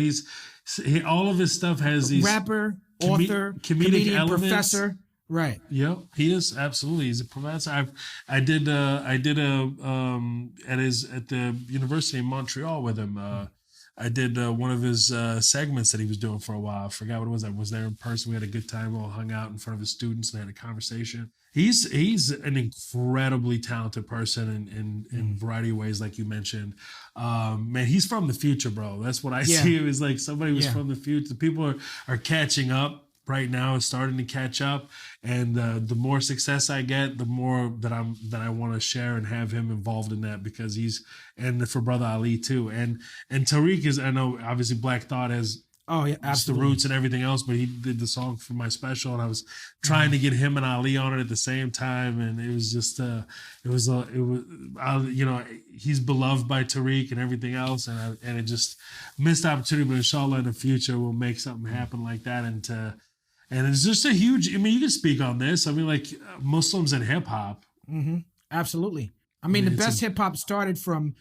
all of his stuff has these rapper, author, comedic elements. Professor, right? Yep, he is absolutely. He's a professor. I did at the University of Montreal with him. I did one of his segments that he was doing for a while. I forgot what it was. I was there in person. We had a good time. We all hung out in front of his students and had a conversation. He's an incredibly talented person in a variety of ways, like you mentioned. Man, he's from the future, bro. That's what I see him as, like somebody who's from the future. People are catching up right now, starting to catch up, and the more success I get, the more that I want to share and have him involved in that, because and for Brother Ali too, and Tariq is, I know obviously Black Thought has. Oh yeah, absolutely. The roots and everything else, but he did the song for my special, and I was trying to get him and Ali on it at the same time, and it was just he's beloved by Tariq and everything else, and it just missed opportunity. But inshallah, in the future, we'll make something happen like that, and it's just a huge. I mean, you can speak on this. I mean, like Muslims and hip hop. Mm-hmm. Absolutely. I mean, the best hip hop started from,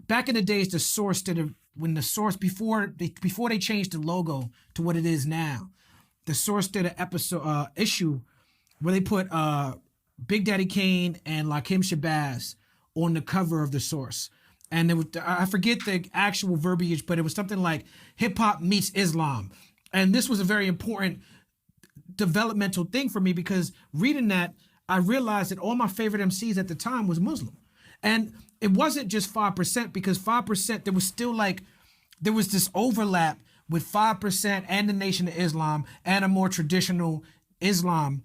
back in the days, the Source did when the Source, before they changed the logo to what it is now, the Source did an issue where they put Big Daddy Kane and Lakim Shabazz on the cover of the Source. And I forget the actual verbiage, but it was something like hip hop meets Islam. And this was a very important developmental thing for me, because reading that, I realized that all my favorite MCs at the time was Muslim. And it wasn't just 5%, because 5%, there was this overlap with 5% and the Nation of Islam and a more traditional Islam,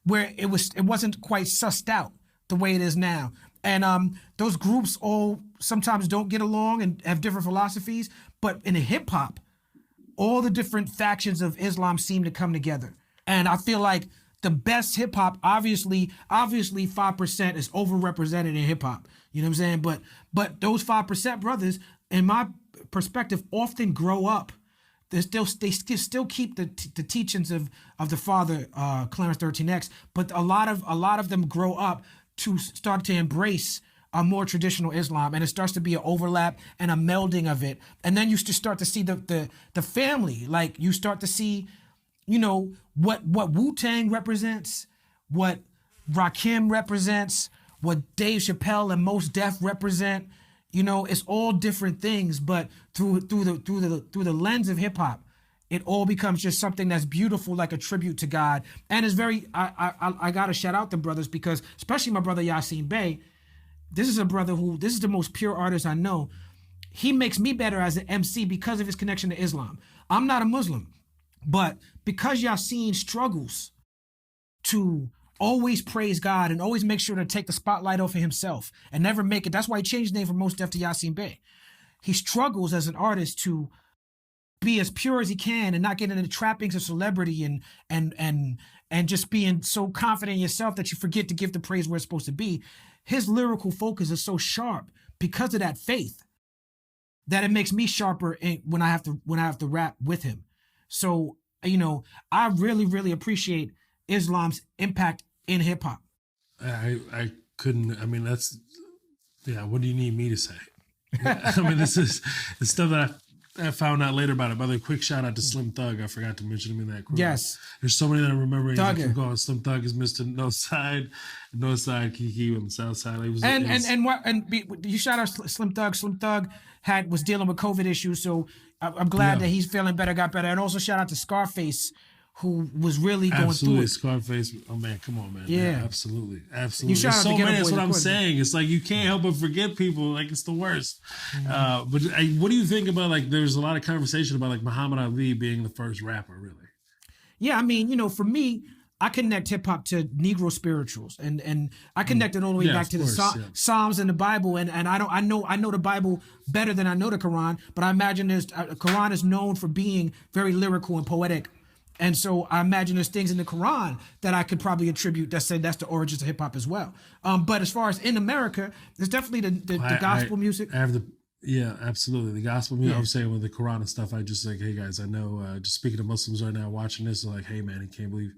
where it wasn't quite sussed out the way it is now. And those groups all sometimes don't get along and have different philosophies, but in hip hop, all the different factions of Islam seem to come together. And I feel like the best hip hop, obviously 5% is overrepresented in hip hop. You know what I'm saying? But those 5% brothers, in my perspective, often grow up. They still keep the teachings of the father, Clarence 13X, but a lot of them grow up to start to embrace a more traditional Islam, and it starts to be an overlap and a melding of it. And then you just start to see the family. Like, you start to see, you know, what Wu-Tang represents, what Rakim represents, what Dave Chappelle and Mos Def represent. You know, it's all different things, but through the lens of hip hop, it all becomes just something that's beautiful, like a tribute to God. And it's very, I gotta shout out the brothers, because especially my brother Yasin Bey, this is a brother who, this is the most pure artist I know. He makes me better as an MC because of his connection to Islam. I'm not a Muslim, but because Yasin struggles to always praise God and always make sure to take the spotlight off of himself and never make it. That's why he changed his name from Mos Def to Yasin Bey. He struggles as an artist to be as pure as he can and not get into the trappings of celebrity and just being so confident in yourself that you forget to give the praise where it's supposed to be. His lyrical focus is so sharp because of that faith that it makes me sharper when I have to rap with him. So, you know, I really, really appreciate Islam's impact in hip hop. I couldn't. I mean, that's, yeah. What do you need me to say? I mean, this is the stuff that I found out later about it. By the way, quick shout out to Slim Thug. I forgot to mention him in that crew. Yes. There's so many that I'm remembering. Thug. Keep going. Slim Thug is Mr. Northside Kiki on the South Side. You shout out Slim Thug. Slim Thug was dealing with COVID issues, so I'm glad that he's feeling better, got better. And also shout out to Scarface, who was really going through it. Scarface. Oh man, come on, man. Yeah, absolutely. You shout out so to many. That's what I'm saying. It's like you can't help but forget people. Like, it's the worst. But what do you think about, like, there's a lot of conversation about, like, Muhammad Ali being the first rapper, really? Yeah, I mean, you know, for me, I connect hip hop to Negro spirituals, and I connect it all the way back to the Psalms and the Bible, and I know the Bible better than I know the Quran, but I imagine the Quran is known for being very lyrical and poetic. And so I imagine there's things in the Quran that I could probably attribute that say that's the origins of hip hop as well. But as far as in America, there's definitely the gospel music. Yeah, absolutely. The gospel music. I was saying with the Quran and stuff, I just like, hey guys, I know, just speaking to Muslims right now watching this, like, hey man, I can't believe,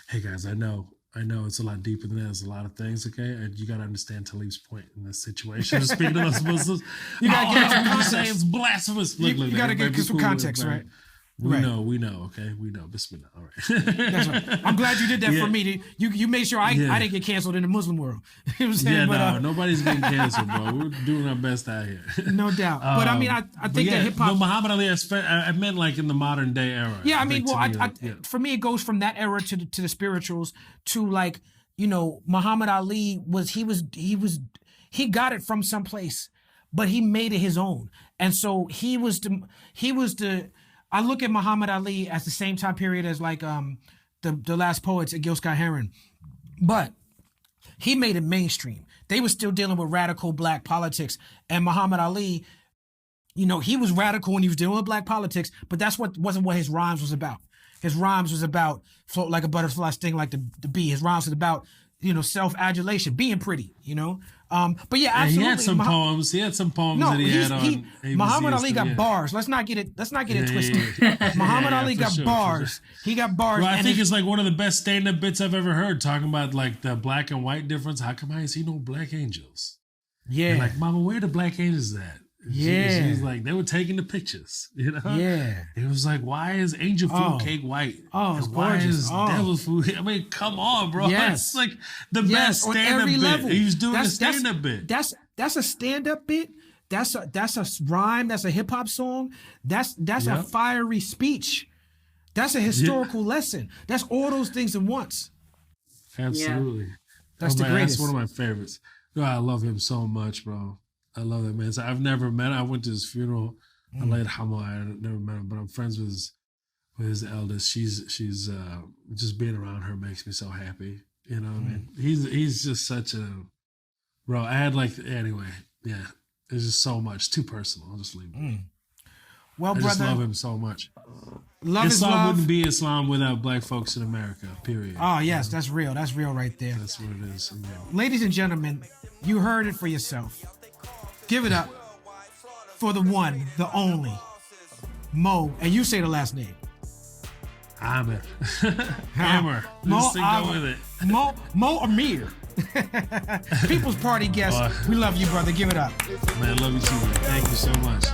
hey guys, I know it's a lot deeper than that. There's a lot of things, okay? And you got to understand Talib's point in this situation. Speaking to those Muslims, you got to get some context. It's blasphemous. You got to get some context, right? We know, okay? We know. Bismillah. All right. That's right. I'm glad you did that for me. You made sure I didn't get canceled in the Muslim world. You know what I'm saying? Yeah, nobody's getting canceled, bro. We're doing our best out here. No doubt. But I mean, I think that hip hop. No, Muhammad Ali, I meant like in the modern day era. Yeah, I mean, for me, it goes from that era to the spirituals to, like, you know, Muhammad Ali he got it from someplace, but he made it his own. And so he was the I look at Muhammad Ali as the same time period as, like, the last poets at Gil Scott-Heron, but he made it mainstream. They were still dealing with radical black politics, and Muhammad Ali, you know, he was radical when he was dealing with black politics, but that's wasn't what his rhymes was about. His rhymes was about float like a butterfly, sting like the bee. His rhymes was about, you know, self-adulation, being pretty, you know. But yeah, absolutely. He had some poems. He had some poems that he had on. Muhammad Ali got bars. Let's not get it twisted. Muhammad Ali got bars. He got bars. Well, I think it's like one of the best stand-up bits I've ever heard, talking about, like, the black and white difference. How come I ain't see no black angels? Yeah. And, like, Mama, where the black angels at? Yeah. She's like, they were taking the pictures, you know? Yeah. It was like, why is angel food cake white? Oh, it's why gorgeous. is devil food? I mean, come on, bro. Yes. It's like the best stand-up bit. Level. He was doing a stand-up bit. That's a stand-up bit. That's a rhyme. That's a hip-hop song. That's a fiery speech. That's a historical lesson. That's all those things at once. Absolutely. Yeah. That's the greatest. That's one of my favorites. Oh, I love him so much, bro. I love that man. So I've never met him. I went to his funeral. I never met him, but I'm friends with his eldest. She's just being around her makes me so happy. You know what I mean? He's just such a bro. I had anyway. Yeah, there's just so much. Too personal. I'll just leave it. Well, I brother, just love him so much. Islam wouldn't be Islam without black folks in America. Period. Oh yes, that's real. That's real right there. That's what it is. Ladies and gentlemen, you heard it for yourself. Give it up for the one, the only, Mo, and you say the last name. Amer. Amer. Mo Go with it. Mo Amer. People's Party guest. We love you, brother. Give it up. Man, I love you too, man. Thank you so much.